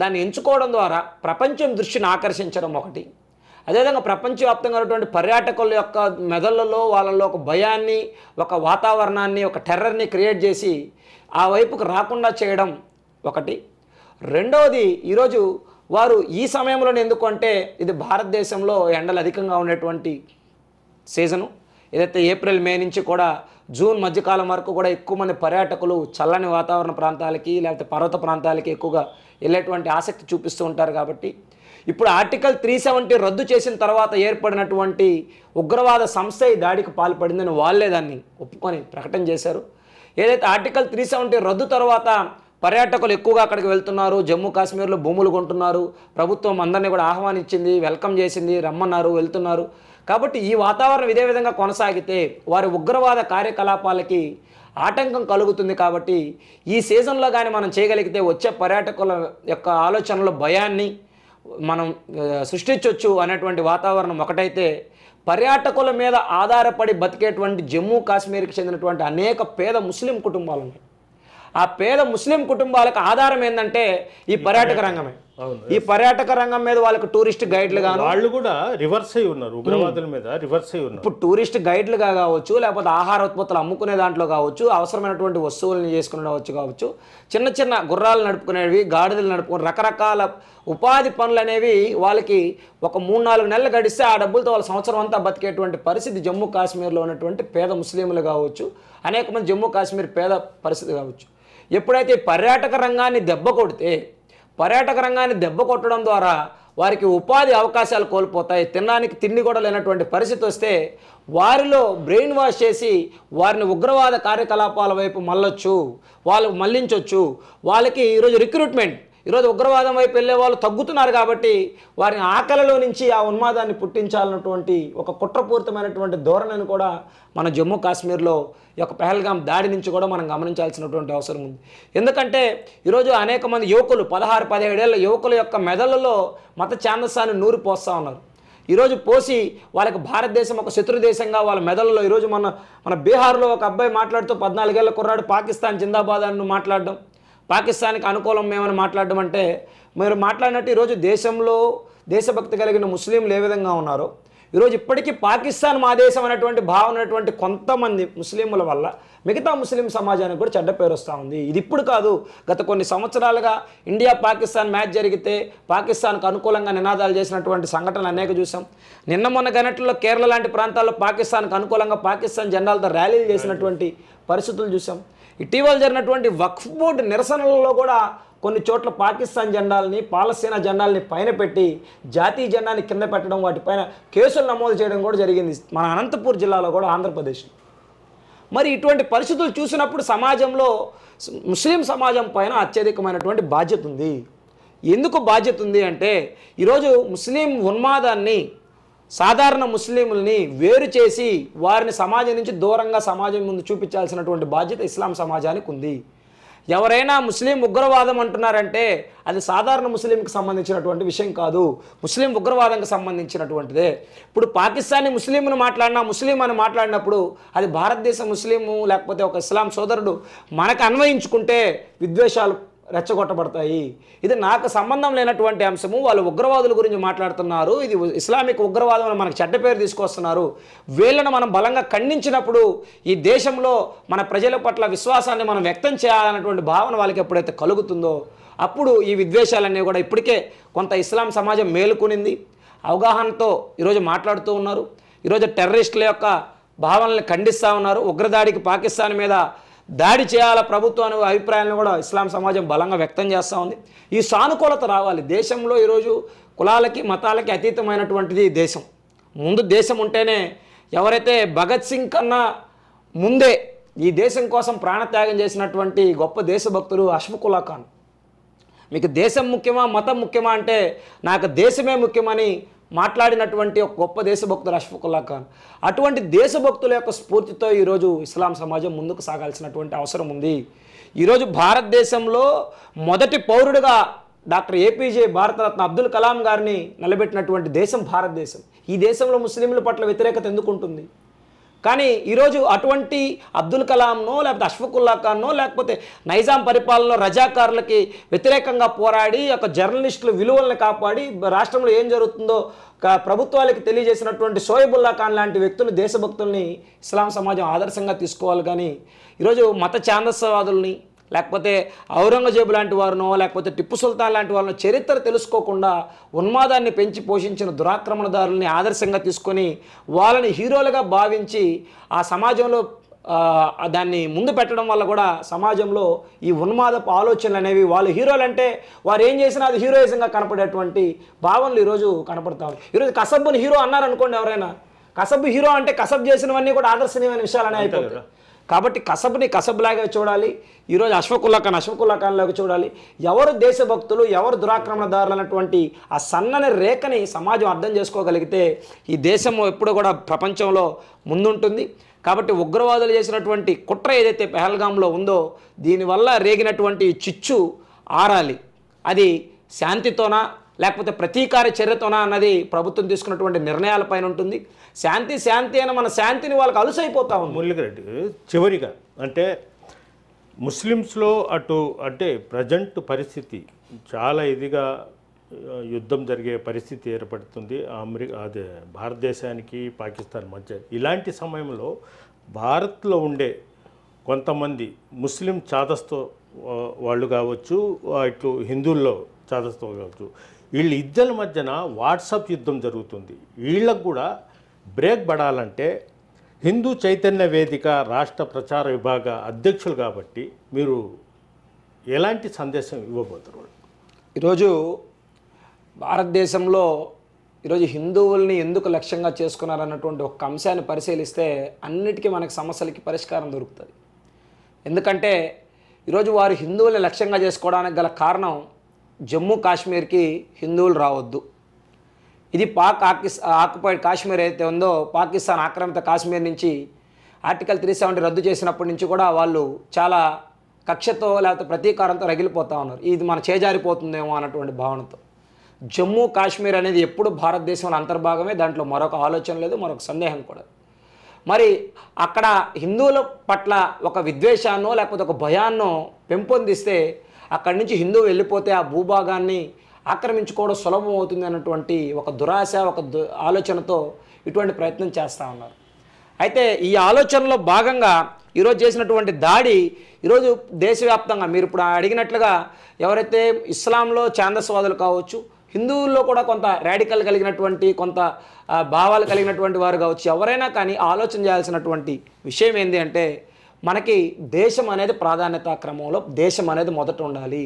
దాన్ని ఎంచుకోవడం ద్వారా ప్రపంచం దృష్టిని ఆకర్షించడం ఒకటి, అదేవిధంగా ప్రపంచవ్యాప్తంగా ఉన్నటువంటి పర్యాటకుల యొక్క మెదళ్ళలో వాళ్ళలో ఒక భయాన్ని, ఒక వాతావరణాన్ని, ఒక టెర్రర్ని క్రియేట్ చేసి ఆ వైపుకు రాకుండా చేయడం ఒకటి. రెండవది, ఈరోజు వారు ఈ సమయంలోనే ఎందుకు అంటే ఇది భారతదేశంలో ఎండలు అధికంగా ఉండేటువంటి సీజను. ఏదైతే ఏప్రిల్ మే నుంచి కూడా జూన్ మధ్యకాలం వరకు కూడా ఎక్కువ మంది పర్యాటకులు చల్లని వాతావరణ ప్రాంతాలకి లేకపోతే పర్వత ప్రాంతాలకి ఎక్కువగా వెళ్ళేటువంటి ఆసక్తి చూపిస్తూ ఉంటారు. కాబట్టి ఇప్పుడు ఆర్టికల్ 370 రద్దు చేసిన తర్వాత ఏర్పడినటువంటి ఉగ్రవాద సంస్థ ఈ దాడికి పాల్పడిందని వాళ్ళే దాన్ని ఒప్పుకొని ప్రకటన చేశారు. ఏదైతే ఆర్టికల్ 370 రద్దు తర్వాత పర్యాటకులు ఎక్కువగా అక్కడికి వెళ్తున్నారు, జమ్మూ కాశ్మీర్లో భూములు కొంటున్నారు, ప్రభుత్వం అందరినీ కూడా ఆహ్వానించింది, వెల్కమ్ చేసింది, రమ్మన్నారు, వెళ్తున్నారు. కాబట్టి ఈ వాతావరణం ఇదే విధంగా కొనసాగితే వారి ఉగ్రవాద కార్యకలాపాలకి ఆటంకం కలుగుతుంది. కాబట్టి ఈ సీజన్లో కానీ మనం చేయగలిగితే వచ్చే పర్యాటకుల యొక్క ఆలోచనలో భయాన్ని మనం సృష్టించవచ్చు అనేటువంటి వాతావరణం ఒకటైతే, పర్యాటకుల మీద ఆధారపడి బతికేటువంటి జమ్మూ కాశ్మీర్కి చెందినటువంటి అనేక పేద ముస్లిం కుటుంబాలు ఉన్నాయి. ఆ పేద ముస్లిం కుటుంబాలకు ఆధారం ఏంటంటే ఈ పర్యాటక రంగమే. ఈ పర్యాటక రంగం మీద వాళ్ళకి టూరిస్ట్ గైడ్లు గాను వాళ్ళు కూడా రివర్స్ అయి ఉన్నారు, ఉగ్రవాదుల మీద రివర్స్ అయి ఉన్నారు. ఇప్పుడు టూరిస్ట్ గైడ్లుగా కావచ్చు, లేకపోతే ఆహార ఉత్పత్తులు అమ్ముకునే దాంట్లో కావచ్చు, అవసరమైనటువంటి వస్తువులను చేసుకునే కావచ్చు, చిన్న చిన్న గుర్రాలు నడుపుకునేవి, గాడిదలు నడుపుకునే రకరకాల ఉపాధి పనులు అనేవి వాళ్ళకి ఒక 3-4 నెలలు గడిస్తే ఆ డబ్బులతో వాళ్ళ సంవత్సరం అంతా బతికేటువంటి పరిస్థితి జమ్మూ కాశ్మీర్లో ఉన్నటువంటి పేద ముస్లింలు కావచ్చు, అనేక మంది జమ్మూ కాశ్మీర్ పేద పరిస్థితి కావచ్చు. ఎప్పుడైతే పర్యాటక రంగాన్ని దెబ్బ కొడితే, పర్యాటక రంగాన్ని దెబ్బ కొట్టడం ద్వారా వారికి ఉపాధి అవకాశాలు కోల్పోతాయి, తినడానికి తిండి కూడా లేనటువంటి పరిస్థితి వస్తే వారిలో బ్రెయిన్ వాష్ చేసి వారిని ఉగ్రవాద కార్యకలాపాల వైపు మళ్ళించవచ్చు. వాళ్ళకి ఈరోజు రిక్రూట్మెంట్, ఈరోజు ఉగ్రవాదం వైపు వెళ్ళే వాళ్ళు తగ్గుతున్నారు. కాబట్టి వారిని ఆకలిలో నుంచి ఆ ఉన్మాదాన్ని పుట్టించాలన్నటువంటి ఒక కుట్రపూరితమైనటువంటి ధోరణిని కూడా మన జమ్మూ కాశ్మీర్లో ఈ యొక్క పహల్గాం దాడి నుంచి కూడా మనం గమనించాల్సినటువంటి అవసరం ఉంది. ఎందుకంటే ఈరోజు అనేక మంది యువకులు 16-17 ఏళ్ల యువకుల యొక్క మెదళ్ళలో మత ఛాందస్సాన్ని నూరి పోస్తూ ఉన్నారు. ఈరోజు పోసి వాళ్ళకి భారతదేశం ఒక శత్రు దేశంగా వాళ్ళ మెదళ్ళలో, ఈరోజు మన బీహార్లో ఒక అబ్బాయి మాట్లాడుతూ 14 ఏళ్ల కుర్రాడు పాకిస్తాన్ జిందాబాద్ అని మాట్లాడడం, పాకిస్తాన్కి అనుకూలం మేమని మాట్లాడడం అంటే మీరు మాట్లాడినట్టు ఈరోజు దేశంలో దేశభక్తి కలిగిన ముస్లింలు ఏ విధంగా ఉన్నారో ఈరోజు ఇప్పటికీ పాకిస్తాన్ మా దేశం అనేటువంటి భావన ఉన్నటువంటి కొంతమంది ముస్లింల వల్ల మిగతా ముస్లిం సమాజానికి కూడా చెడ్డ పేరు వస్తూ ఉంది. ఇది ఇప్పుడు కాదు, గత కొన్ని సంవత్సరాలుగా ఇండియా పాకిస్తాన్ మ్యాచ్ జరిగితే పాకిస్తాన్కు అనుకూలంగా నినాదాలు చేసినటువంటి సంఘటనలు అనేక చూసాం. నిన్న మొన్న గనట్లో కేరళ లాంటి ప్రాంతాల్లో పాకిస్తాన్కు అనుకూలంగా పాకిస్తాన్ జెండాలతో ర్యాలీలు చేసినటువంటి పరిస్థితులు చూసాం. ఇటీవల జరిగినటువంటి వక్ఫ్ బోర్డు నిరసనలలో కూడా కొన్ని చోట్ల పాకిస్తాన్ జెండాలని, పాలస్తీనా జెండాలని పైన పెట్టి జాతీయ జెండాని కింద పెట్టడం, వాటిపైన కేసులు నమోదు చేయడం కూడా జరిగింది మన అనంతపూర్ జిల్లాలో కూడా, ఆంధ్రప్రదేశ్లో. మరి ఇటువంటి పరిస్థితులు చూసినప్పుడు సమాజంలో ముస్లిం సమాజం పైన అత్యధికమైనటువంటి బాధ్యత ఉంది. ఎందుకు బాధ్యత ఉంది అంటే ఈరోజు ముస్లిం ఉన్మాదాన్ని, సాధారణ ముస్లింలని వేరు చేసి వారిని సమాజం నుంచి దూరంగా సమాజం ముందు చూపించాల్సినటువంటి బాధ్యత ఇస్లాం సమాజానికి ఉంది. ఎవరైనా ముస్లిం ఉగ్రవాదం అంటున్నారంటే అది సాధారణ ముస్లింకి సంబంధించినటువంటి విషయం కాదు, ముస్లిం ఉగ్రవాదంకి సంబంధించినటువంటిదే. ఇప్పుడు పాకిస్తానీ ముస్లింను మాట్లాడినా, ముస్లిం అని మాట్లాడినప్పుడు అది భారతదేశ ముస్లిము లేకపోతే ఒక ఇస్లాం సోదరుడు మనకు అన్వయించుకుంటే విద్వేషాలు రెచ్చగొట్టబడతాయి. ఇది నాకు సంబంధం లేనటువంటి అంశము. వాళ్ళు ఉగ్రవాదుల గురించి మాట్లాడుతున్నారు, ఇది ఇస్లామిక్ ఉగ్రవాదం అని మనకు చెడ్డ పేరు తీసుకొస్తున్నారు. వీళ్ళను మనం బలంగా ఖండించినప్పుడు ఈ దేశంలో మన ప్రజల పట్ల విశ్వాసాన్ని మనం వ్యక్తం చేయాలన్నటువంటి భావన వాళ్ళకి ఎప్పుడైతే కలుగుతుందో అప్పుడు ఈ విద్వేషాలన్నీ కూడా, ఇప్పటికే కొంత ఇస్లాం సమాజం మేలుకునింది, అవగాహనతో ఈరోజు మాట్లాడుతూ ఉన్నారు. ఈరోజు టెర్రరిస్టుల యొక్క భావనల్ని ఖండిస్తూ ఉన్నారు. ఉగ్రదాడికి పాకిస్తాన్ మీద దాడి చేయాల ప్రభుత్వం అనే అభిప్రాయాలను కూడా ఇస్లాం సమాజం బలంగా వ్యక్తం చేస్తూ ఉంది. ఈ సానుకూలత రావాలి దేశంలో. ఈరోజు కులాలకి మతాలకి అతీతమైనటువంటిది దేశం. ముందు దేశం ఉంటేనే, ఎవరైతే భగత్ సింగ్ కన్నా ముందే ఈ దేశం కోసం ప్రాణత్యాగం చేసినటువంటి గొప్ప దేశభక్తులు అష్ఫాకుల్లా ఖాన్. మీకు దేశం ముఖ్యమా మతం ముఖ్యమా అంటే నాకు దేశమే ముఖ్యమని మాట్లాడినటువంటి ఒక గొప్ప దేశభక్తుడు అష్ఫాకుల్లా ఖాన్. అటువంటి దేశభక్తుల యొక్క స్ఫూర్తితో ఈరోజు ఇస్లాం సమాజం ముందుకు సాగాల్సినటువంటి అవసరం ఉంది. ఈరోజు భారతదేశంలో మొదటి పౌరుడిగా డాక్టర్ ఏపీజే భారతరత్న అబ్దుల్ కలాం గారిని నిలబెట్టినటువంటి దేశం భారతదేశం. ఈ దేశంలో ముస్లింల పట్ల వ్యతిరేకత ఎందుకు ఉంటుంది? కానీ ఈరోజు అటువంటి అబ్దుల్ కలాంనో లేకపోతే అష్ఫాకుల్లా ఖాన్నో లేకపోతే నైజాం పరిపాలనలో రజాకారులకి వ్యతిరేకంగా పోరాడి ఒక జర్నలిస్టుల విలువలను కాపాడి రాష్ట్రంలో ఏం జరుగుతుందో ప్రభుత్వాలకు తెలియజేసినటువంటి షోయబుల్లా ఖాన్ లాంటి వ్యక్తులు, దేశభక్తుల్ని ఇస్లాం సమాజం ఆదర్శంగా తీసుకోవాలి. కానీ ఈరోజు మత ఛాందస్యవాదుల్ని లేకపోతే ఔరంగజేబు లాంటి వారినో లేకపోతే టిప్పు సుల్తాన్ లాంటి వారినో చరిత్ర తెలుసుకోకుండా ఉన్మాదాన్ని పెంచి పోషించిన దురాక్రమణదారుల్ని ఆదర్శంగా తీసుకొని వాళ్ళని హీరోలుగా భావించి ఆ సమాజంలో దాన్ని ముందు పెట్టడం వల్ల కూడా సమాజంలో ఈ ఉన్మాదపు ఆలోచనలు అనేవి, వాళ్ళు హీరోలు అంటే వారు ఏం చేసినా అది హీరోయిజంగా కనపడేటువంటి భావనలు ఈరోజు కనపడతా ఉన్నాయి. ఈరోజు కసబ్బుని హీరో అన్నారనుకోండి ఎవరైనా, కసబ్ హీరో అంటే కసబ్ చేసినవన్నీ కూడా ఆదర్శనీయమైన విషయాలనే అయిపోతాయి. కాబట్టి కసబ్ని కసబ్లాగా చూడాలి. ఈరోజు అష్ఫాకుల్లా ఖాన్లాగా చూడాలి. ఎవరు దేశభక్తులు, ఎవరు దురాక్రమణదారులు అన్నటువంటి ఆ సన్నని రేఖని సమాజం అర్థం చేసుకోగలిగితే ఈ దేశం ఎప్పుడు కూడా ప్రపంచంలో ముందుంటుంది. కాబట్టి ఉగ్రవాదులు చేసినటువంటి కుట్ర ఏదైతే పెహల్గాంలో ఉందో దీనివల్ల రేగినటువంటి చిచ్చు ఆరాలి. అది శాంతితోనా లేకపోతే ప్రతీకార చర్యతోనా అన్నది ప్రభుత్వం తీసుకున్నటువంటి నిర్ణయాలపైన ఉంటుంది. శాంతి అయినా మన శాంతిని వాళ్ళకి అలుసైపోతా ఉంది. మురళీరెడ్డి, చివరిగా అంటే ముస్లిమ్స్లో అంటే ప్రజెంట్ పరిస్థితి చాలా ఇదిగా యుద్ధం జరిగే పరిస్థితి ఏర్పడుతుంది అదే భారతదేశానికి పాకిస్తాన్ మధ్య. ఇలాంటి సమయంలో భారత్లో ఉండే కొంతమంది ముస్లిం చాదస్తో వాళ్ళు కావచ్చు, ఇట్లు హిందువుల్లో చాదస్తో కావచ్చు, వీళ్ళు ఇద్దరి మధ్యన వాట్సాప్ యుద్ధం జరుగుతుంది. వీళ్ళకు కూడా బ్రేక్ పడాలంటే హిందూ చైతన్య వేదిక రాష్ట్ర ప్రచార విభాగ అధ్యక్షులు కాబట్టి మీరు ఎలాంటి సందేశం ఇవ్వబోతారు? ఈరోజు భారతదేశంలో ఈరోజు హిందువుల్ని ఎందుకు లక్ష్యంగా చేసుకున్నారన్నటువంటి ఒక అంశాన్ని పరిశీలిస్తే అన్నిటికీ మనకు సమస్యలకి పరిష్కారం దొరుకుతుంది. ఎందుకంటే ఈరోజు వారు హిందువుల్ని లక్ష్యంగా చేసుకోవడానికి గల కారణం జమ్మూ కాశ్మీర్కి హిందువులు రావద్దు. ఇది ఆక్యుపైడ్ కాశ్మీర్ అయితే ఉందో పాకిస్తాన్ ఆక్రమిత కాశ్మీర్ నుంచి ఆర్టికల్ 370 రద్దు చేసినప్పటి నుంచి కూడా వాళ్ళు చాలా కక్షతో లేకపోతే ప్రతీకారంతో రగిలిపోతూ ఉన్నారు. ఇది మన చేజారిపోతుందేమో అన్నటువంటి భావనతో. జమ్మూ కాశ్మీర్ అనేది ఎప్పుడు భారతదేశంలో అంతర్భాగమే, దాంట్లో మరొక ఆలోచన లేదు, మరొక సందేహం కూడా. మరి అక్కడ హిందువుల పట్ల ఒక విద్వేషాన్నో లేకపోతే ఒక భయాన్నో పెంపొందిస్తే అక్కడి నుంచి హిందువు వెళ్ళిపోతే ఆ భూభాగాన్ని ఆక్రమించుకోవడం సులభం అవుతుంది అన్నటువంటి ఒక దురాశ, ఒక ఆలోచనతో ఇటువంటి ప్రయత్నం చేస్తూ ఉన్నారు. అయితే ఈ ఆలోచనలో భాగంగా ఈరోజు చేసినటువంటి దాడి ఈరోజు దేశవ్యాప్తంగా మీరు ఇప్పుడు అడిగినట్లుగా ఎవరైతే ఇస్లాంలో ఛాందస్వాదులు కావచ్చు, హిందువుల్లో కూడా కొంత రాడికల్ కలిగినటువంటి కొంత భావాలు కలిగినటువంటి వారు కావచ్చు, ఎవరైనా కానీ ఆలోచన చేయాల్సినటువంటి విషయం ఏంటి అంటే మనకి దేశం అనేది ప్రాధాన్యతా క్రమంలో దేశం అనేది మొదట ఉండాలి.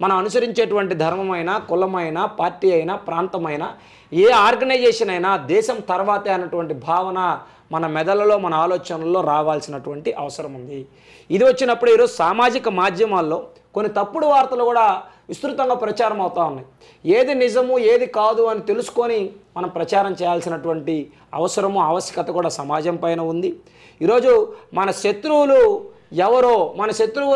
మనం అనుసరించేటువంటి ధర్మమైనా, కులమైనా, పార్టీ అయినా, ప్రాంతమైనా, ఏ ఆర్గనైజేషన్ అయినా దేశం తర్వాతే అన్నటువంటి భావన మన మెదడులో, మన ఆలోచనల్లో రావాల్సినటువంటి అవసరం ఉంది. ఇది వచ్చినప్పుడు ఈరోజు సామాజిక మాధ్యమాల్లో కొన్ని తప్పుడు వార్తలు కూడా విస్తృతంగా ప్రచారం అవుతూ ఉన్నాయి. ఏది నిజము ఏది కాదు అని తెలుసుకొని మనం ప్రచారం చేయాల్సినటువంటి అవసరము, ఆవశ్యకత కూడా సమాజం పైన ఉంది. ఈరోజు మన శత్రువులు ఎవరో, మన శత్రువు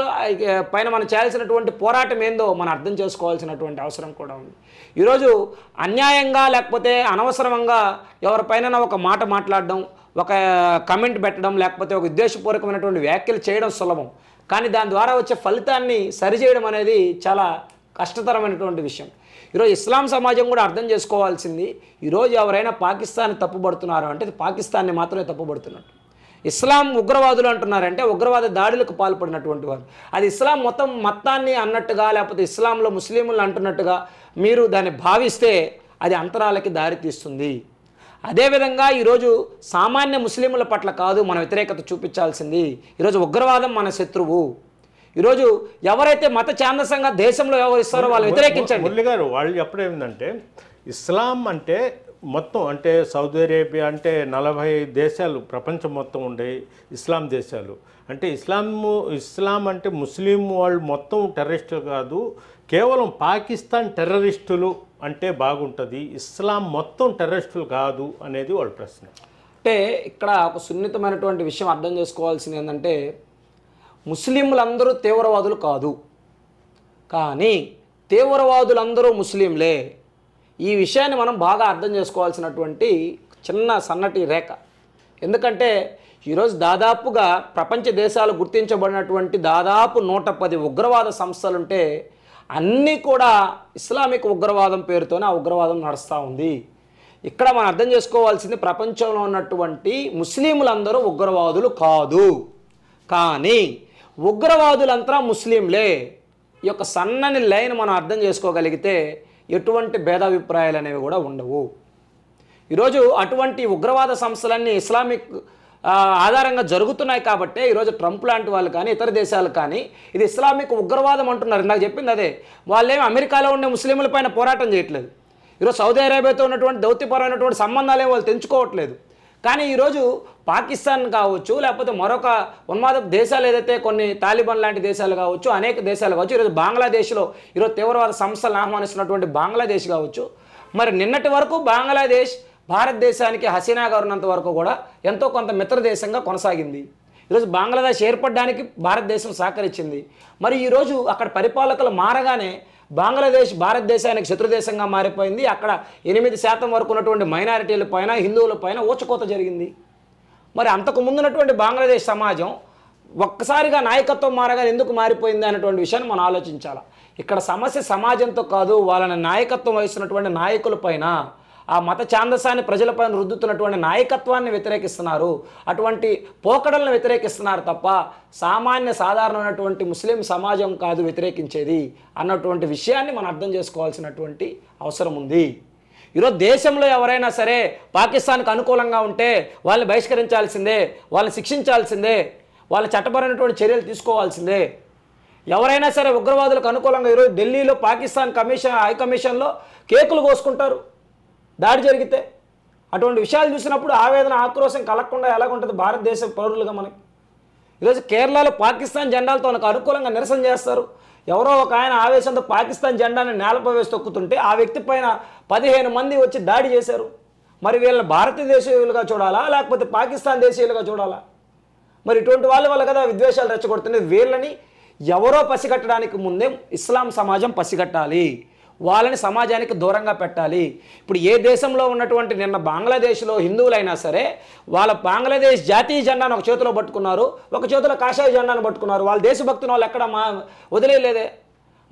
పైన మనం చేయాల్సినటువంటి పోరాటం ఏందో మనం అర్థం చేసుకోవాల్సినటువంటి అవసరం కూడా ఉంది. ఈరోజు అన్యాయంగా లేకపోతే అనవసరంగా ఎవరిపైన ఒక మాట మాట్లాడడం, ఒక కమెంట్ పెట్టడం, లేకపోతే ఒక ఉద్దేశపూర్వకమైనటువంటి వ్యాఖ్యలు చేయడం సులభం, కానీ దాని ద్వారా వచ్చే ఫలితాన్ని సరిచేయడం అనేది చాలా కష్టతరమైనటువంటి విషయం. ఈరోజు ఇస్లాం సమాజం కూడా అర్థం చేసుకోవాల్సింది, ఈరోజు ఎవరైనా పాకిస్తాన్ని తప్పుపడుతున్నారు అంటే పాకిస్తాన్ని మాత్రమే తప్పుపడుతున్నట్టు. ఇస్లాం ఉగ్రవాదులు అంటున్నారంటే ఉగ్రవాద దాడులకు పాల్పడినటువంటి వారు. అది ఇస్లాం మొత్తాన్ని అన్నట్టుగా, లేకపోతే ఇస్లాంలో ముస్లింలు అంటున్నట్టుగా మీరు దాన్ని భావిస్తే అది అంతరాలకి దారితీస్తుంది. అదేవిధంగా ఈరోజు సామాన్య ముస్లింల పట్ల కాదు మనం వ్యతిరేకత చూపించాల్సింది. ఈరోజు ఉగ్రవాదం మన శత్రువు. ఈరోజు ఎవరైతే మత ఛాందసంగా దేశంలో వ్యవహరిస్తారో వాళ్ళు వ్యతిరేకించండి. మురళి గారు వాళ్ళు చెప్పడేంటంటే ఇస్లాం అంటే మొత్తం అంటే సౌదీ అరేబియా అంటే 40 దేశాలు ప్రపంచం మొత్తం ఉండే ఇస్లాం దేశాలు అంటే ఇస్లాం అంటే ముస్లిం వాళ్ళు మొత్తం టెర్రరిస్టులు కాదు, కేవలం పాకిస్తాన్ టెర్రరిస్టులు అంటే బాగుంటుంది, ఇస్లాం మొత్తం టెర్రరిస్టులు కాదు అనేది వాళ్ళ ప్రశ్న. అంటే ఇక్కడ ఒక సున్నితమైనటువంటి విషయం అర్థం చేసుకోవాల్సింది ఏంటంటే ముస్లింలందరూ తీవ్రవాదులు కాదు, కానీ తీవ్రవాదులందరూ ముస్లింలే. ఈ విషయాన్ని మనం బాగా అర్థం చేసుకోవాల్సినటువంటి చిన్న సన్నటి రేఖ. ఎందుకంటే ఈరోజు దాదాపుగా ప్రపంచ దేశాలు గుర్తించబడినటువంటి దాదాపు 110 ఉగ్రవాద సంస్థలుంటే అన్నీ కూడా ఇస్లామిక్ ఉగ్రవాదం పేరుతోనే ఆ ఉగ్రవాదం నడుస్తూ ఉంది. ఇక్కడ మనం అర్థం చేసుకోవాల్సింది ప్రపంచంలో ఉన్నటువంటి ముస్లింలందరూ ఉగ్రవాదులు కాదు, కానీ ఉగ్రవాదులంతా ముస్లింలే. ఈ యొక్క సన్నని లైన్ మనం అర్థం చేసుకోగలిగితే ఎటువంటి భేదాభిప్రాయాలు అనేవి కూడా ఉండవు. ఈరోజు అటువంటి ఉగ్రవాద సంస్థలన్నీ ఇస్లామిక్ ఆధారంగా జరుగుతున్నాయి కాబట్టి ఈరోజు ట్రంప్ లాంటి వాళ్ళు కానీ ఇతర దేశాలు కానీ ఇది ఇస్లామిక్ ఉగ్రవాదం అంటున్నారు. నాకు చెప్పింది అదే. వాళ్ళేమి అమెరికాలో ఉండే ముస్లింల పైన పోరాటం చేయట్లేదు. ఈరోజు సౌదీ అరేబియాతో ఉన్నటువంటి దౌత్యపరమైనటువంటి సంబంధాలు వాళ్ళు తెంచుకోవట్లేదు. కానీ ఈరోజు పాకిస్తాన్ కావచ్చు, లేకపోతే మరొక ఉన్మాద దేశాలు ఏదైతే కొన్ని తాలిబాన్ లాంటి దేశాలు కావచ్చు, అనేక దేశాలు కావచ్చు, ఈరోజు బంగ్లాదేశ్లో ఈరోజు తీవ్రవాద సంస్థలను ఆహ్వానిస్తున్నటువంటి బంగ్లాదేశ్ కావచ్చు. మరి నిన్నటి వరకు బంగ్లాదేశ్ భారతదేశానికి హసీనా గారు ఉన్నంత వరకు కూడా ఎంతో కొంత మిత్రదేశంగా కొనసాగింది. ఈరోజు బంగ్లాదేశ్ ఏర్పడడానికి భారతదేశం సహకరించింది. మరి ఈరోజు అక్కడ పరిపాలకులు మారగానే బంగ్లాదేశ్ భారతదేశానికి శత్రుదేశంగా మారిపోయింది. అక్కడ 8% వరకు ఉన్నటువంటి మైనారిటీల పైన, హిందువుల పైన ఊచకోత జరిగింది. మరి అంతకు ముందున్నటువంటి బంగ్లాదేశ్ సమాజం ఒక్కసారిగా నాయకత్వం మారగానే ఎందుకు మారిపోయింది అనేటువంటి విషయాన్ని మనం ఆలోచించాలి. ఇక్కడ సమస్య సమాజంతో కాదు, వాళ్ళని నాయకత్వం వహిస్తున్నటువంటి నాయకుల పైన, ఆ మత ఛాందసాన్ని ప్రజలపైన రుద్దుతున్నటువంటి నాయకత్వాన్ని వ్యతిరేకిస్తున్నారు, అటువంటి పోకడలను వ్యతిరేకిస్తున్నారు తప్ప సాధారణమైనటువంటి ముస్లిం సమాజం కాదు వ్యతిరేకించేది అన్నటువంటి విషయాన్ని మనం అర్థం చేసుకోవాల్సినటువంటి అవసరం ఉంది. ఈరోజు దేశంలో ఎవరైనా సరే పాకిస్తాన్కి అనుకూలంగా ఉంటే వాళ్ళని బహిష్కరించాల్సిందే, వాళ్ళని శిక్షించాల్సిందే, వాళ్ళ చట్టపరమైనటువంటి చర్యలు తీసుకోవాల్సిందే. ఎవరైనా సరే ఉగ్రవాదులకు అనుకూలంగా ఈరోజు ఢిల్లీలో పాకిస్తాన్ హై కమిషన్లో కేకులు కోసుకుంటారు దాడి జరిగితే. అటువంటి విషయాలు చూసినప్పుడు ఆవేదన, ఆక్రోశం కలగకుండా ఎలాగుంటుంది భారతదేశ పౌరులుగా మనకి. ఈరోజు కేరళలో పాకిస్తాన్ జెండాలతో మనకు అనుకూలంగా నిరసన చేస్తారు. ఎవరో ఒక ఆయన ఆవేశంతో పాకిస్తాన్ జెండాని నేలపై వేసి తొక్కుతుంటే ఆ వ్యక్తి పైన 15 మంది వచ్చి దాడి చేశారు. మరి వీళ్ళని భారతదేశీయులుగా చూడాలా లేకపోతే పాకిస్తాన్ దేశీయులుగా చూడాలా? మరి ఇటువంటి వాళ్ళ వల్ల కదా విద్వేషాలు రెచ్చగొడుతుంది. వీళ్ళని ఎవరో పసిగట్టడానికి ముందే ఇస్లాం సమాజం పసిగట్టాలి, వాళ్ళని సమాజానికి దూరంగా పెట్టాలి. ఇప్పుడు ఏ దేశంలో ఉన్నటువంటి నిన్న బంగ్లాదేశ్లో హిందువులైనా సరే వాళ్ళ బంగ్లాదేశ్ జాతీయ జెండాను ఒక చేతిలో పట్టుకున్నారు, ఒక చేతిలో కాషాయ జెండాను పట్టుకున్నారు. వాళ్ళ దేశభక్తిని వాళ్ళు ఎక్కడ వదిలేయలేదే.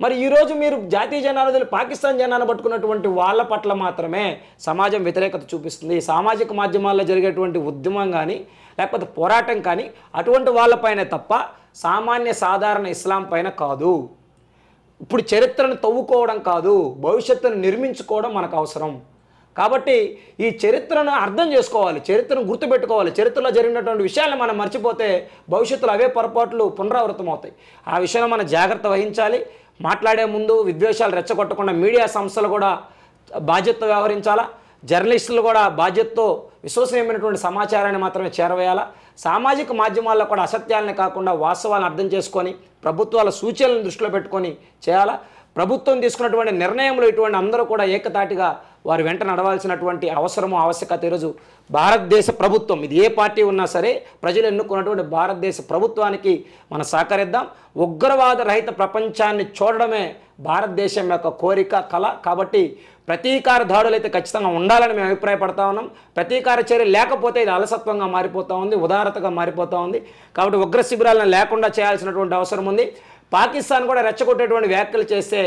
మరి ఈరోజు మీరు జాతీయ జెండాను వదిలి పాకిస్తాన్ జెండాను పట్టుకున్నటువంటి వాళ్ళ పట్ల మాత్రమే సమాజం వ్యతిరేకత చూపిస్తుంది. సామాజిక మాధ్యమాల్లో జరిగేటువంటి ఉద్యమం కానీ లేకపోతే పోరాటం కానీ అటువంటి వాళ్ళపైనే తప్ప సామాన్య సాధారణ ఇస్లాం పైన కాదు. ఇప్పుడు చరిత్రను తవ్వుకోవడం కాదు, భవిష్యత్తును నిర్మించుకోవడం మనకు అవసరం. కాబట్టి ఈ చరిత్రను అర్థం చేసుకోవాలి, చరిత్రను గుర్తుపెట్టుకోవాలి. చరిత్రలో జరిగినటువంటి విషయాలను మనం మర్చిపోతే భవిష్యత్తులో అవే పొరపాట్లు పునరావృతం అవుతాయి. ఆ విషయంలో మనం జాగ్రత్త వహించాలి. మాట్లాడే ముందు విద్వేషాలు రెచ్చగొట్టకుండా మీడియా సంస్థలు కూడా బాధ్యతతో వ్యవహరించాలా. జర్నలిస్టులు కూడా బాధ్యతతో విశ్వసనీయమైనటువంటి సమాచారాన్ని మాత్రమే చేరవేయాలా. సామాజిక మాధ్యమాల్లో కూడా అసత్యాలని కాకుండా వాస్తవాలను అర్థం చేసుకొని ప్రభుత్వాల సూచనలను దృష్టిలో పెట్టుకొని చేయాలా. ప్రభుత్వం తీసుకున్నటువంటి నిర్ణయంలో ఇటువంటి అందరూ కూడా ఏకతాటిగా వారి వెంట నడవాల్సినటువంటి అవసరము ఆవశ్యకత ఈరోజు భారతదేశ ప్రభుత్వం, ఇది ఏ పార్టీ ఉన్నా సరే ప్రజలు ఎన్నుకున్నటువంటి భారతదేశ ప్రభుత్వానికి మనం సహకరిద్దాం. ఉగ్రవాద రహిత ప్రపంచాన్ని చూడడమే భారతదేశం యొక్క కోరిక, కళ. కాబట్టి ప్రతీకార దాడులు అయితే ఖచ్చితంగా ఉండాలని మేము అభిప్రాయపడతా ఉన్నాం. ప్రతీకార చర్య లేకపోతే ఇది అలసత్వంగా మారిపోతూ ఉంది, ఉదారతగా మారిపోతూ ఉంది. కాబట్టి ఉగ్ర శిబిరాలను లేకుండా చేయాల్సినటువంటి అవసరం ఉంది. పాకిస్తాన్ కూడా రెచ్చగొట్టేటువంటి వ్యాఖ్యలు చేస్తే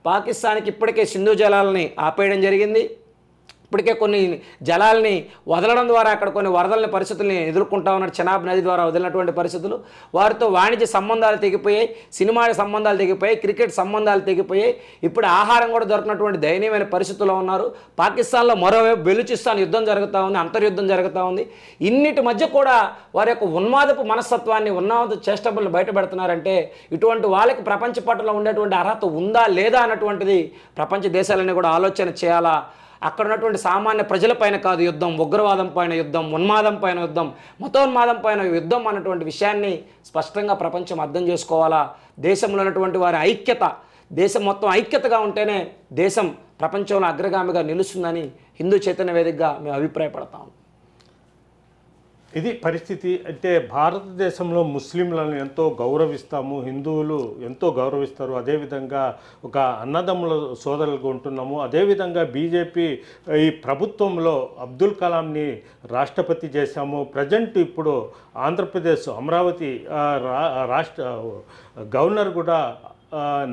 పాకిస్తాన్కి ఇప్పటికే సింధు జలాలని ఆపేయడం జరిగింది. ఇప్పటికే కొన్ని జలాల్ని వదలడం ద్వారా అక్కడ కొన్ని వరదలని పరిస్థితుల్ని ఎదుర్కొంటా ఉన్నారు. చెనాబ్ నది ద్వారా వదిలినటువంటి పరిస్థితులు, వారితో వాణిజ్య సంబంధాలు తెగిపోయాయి, సినిమా సంబంధాలు తెగిపోయాయి, క్రికెట్ సంబంధాలు తెగిపోయాయి. ఇప్పుడు ఆహారం కూడా దొరికినటువంటి దయనీయమైన పరిస్థితుల్లో ఉన్నారు. పాకిస్తాన్లో మరోవైపు బెలూచిస్తాన్ యుద్ధం జరుగుతూ ఉంది, అంతర్యుద్ధం జరుగుతూ ఉంది. ఇన్నిటి మధ్య కూడా వారి యొక్క ఉన్మాదపు మనస్తత్వాన్ని, ఉన్మాద చేష్టబుల్ని బయటపెడుతున్నారంటే ఇటువంటి వాళ్ళకి ప్రపంచ పటంలో ఉండేటువంటి అర్హత ఉందా లేదా అన్నటువంటిది ప్రపంచ దేశాలన్నీ కూడా ఆలోచన చేయాలా. అక్కడ ఉన్నటువంటి సామాన్య ప్రజలపైన కాదు యుద్ధం, ఉగ్రవాదం పైన యుద్ధం, ఉన్మాదం పైన యుద్ధం, మతోన్మాదం పైన యుద్ధం అన్నటువంటి విషయాన్ని స్పష్టంగా ప్రపంచం అర్థం చేసుకోవాలా. దేశంలో ఉన్నటువంటి వారి ఐక్యత, దేశం మొత్తం ఐక్యతగా ఉంటేనే దేశం ప్రపంచంలో అగ్రగామిగా నిలుస్తుందని హిందూ చైతన్య వేదికగా మేము అభిప్రాయపడతాం. ఇది పరిస్థితి. అంటే భారతదేశంలో ముస్లింలను ఎంతో గౌరవిస్తాము, హిందువులు ఎంతో గౌరవిస్తారు. అదేవిధంగా ఒక అన్నదమ్ముల సోదరులుగా ఉంటున్నాము. అదేవిధంగా బీజేపీ ఈ ప్రభుత్వంలో అబ్దుల్ కలాంని రాష్ట్రపతి చేశాము. ప్రజెంట్ ఇప్పుడు ఆంధ్రప్రదేశ్ అమరావతి రాష్ట్ర గవర్నర్ కూడా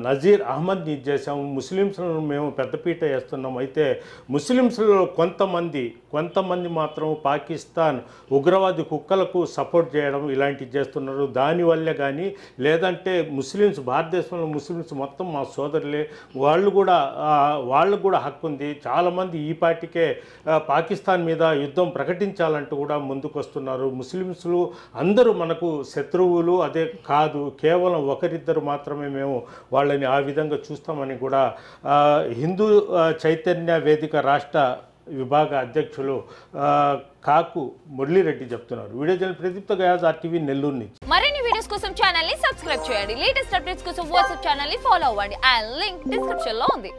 నజీర్ అహ్మద్ని చేసాము. ముస్లిమ్స్లను మేము పెద్దపీట వేస్తున్నాం. అయితే ముస్లిమ్స్లో కొంతమంది మాత్రం పాకిస్తాన్ ఉగ్రవాది కుక్కలకు సపోర్ట్ చేయడం ఇలాంటివి చేస్తున్నారు. దానివల్లే కానీ లేదంటే ముస్లిమ్స్, భారతదేశంలో ముస్లిమ్స్ మొత్తం మా సోదరులే, వాళ్ళకు కూడా హక్కు ఉంది. చాలామంది ఈ పార్టీకే పాకిస్తాన్ మీద యుద్ధం ప్రకటించాలంటూ కూడా ముందుకొస్తున్నారు. ముస్లిమ్స్లు అందరూ మనకు శత్రువులు అదే కాదు, కేవలం ఒకరిద్దరు మాత్రమే మేము వాళ్ళని ఆ విధంగా చూస్తామని కూడా హిందూ చైతన్య వేదిక రాష్ట్ర విభాగ అధ్యక్షులు కాకు మురళీరెడ్డి చెప్తున్నారు. వీడియో జర్నలిస్ట్ ప్రదీప్తో గయాజ్, RTV నెల్లూరు నుంచి. మరిన్ని వీడియోస్ కోసం ఛానల్ ని సబ్స్క్రైబ్ చేయండి. లేటెస్ట్ అప్డేట్స్ కోసం వాట్సాప్ ఛానల్ ని ఫాలో అవ్వండి. ఆ లింక్ డిస్క్రిప్షన్ లో ఉంది.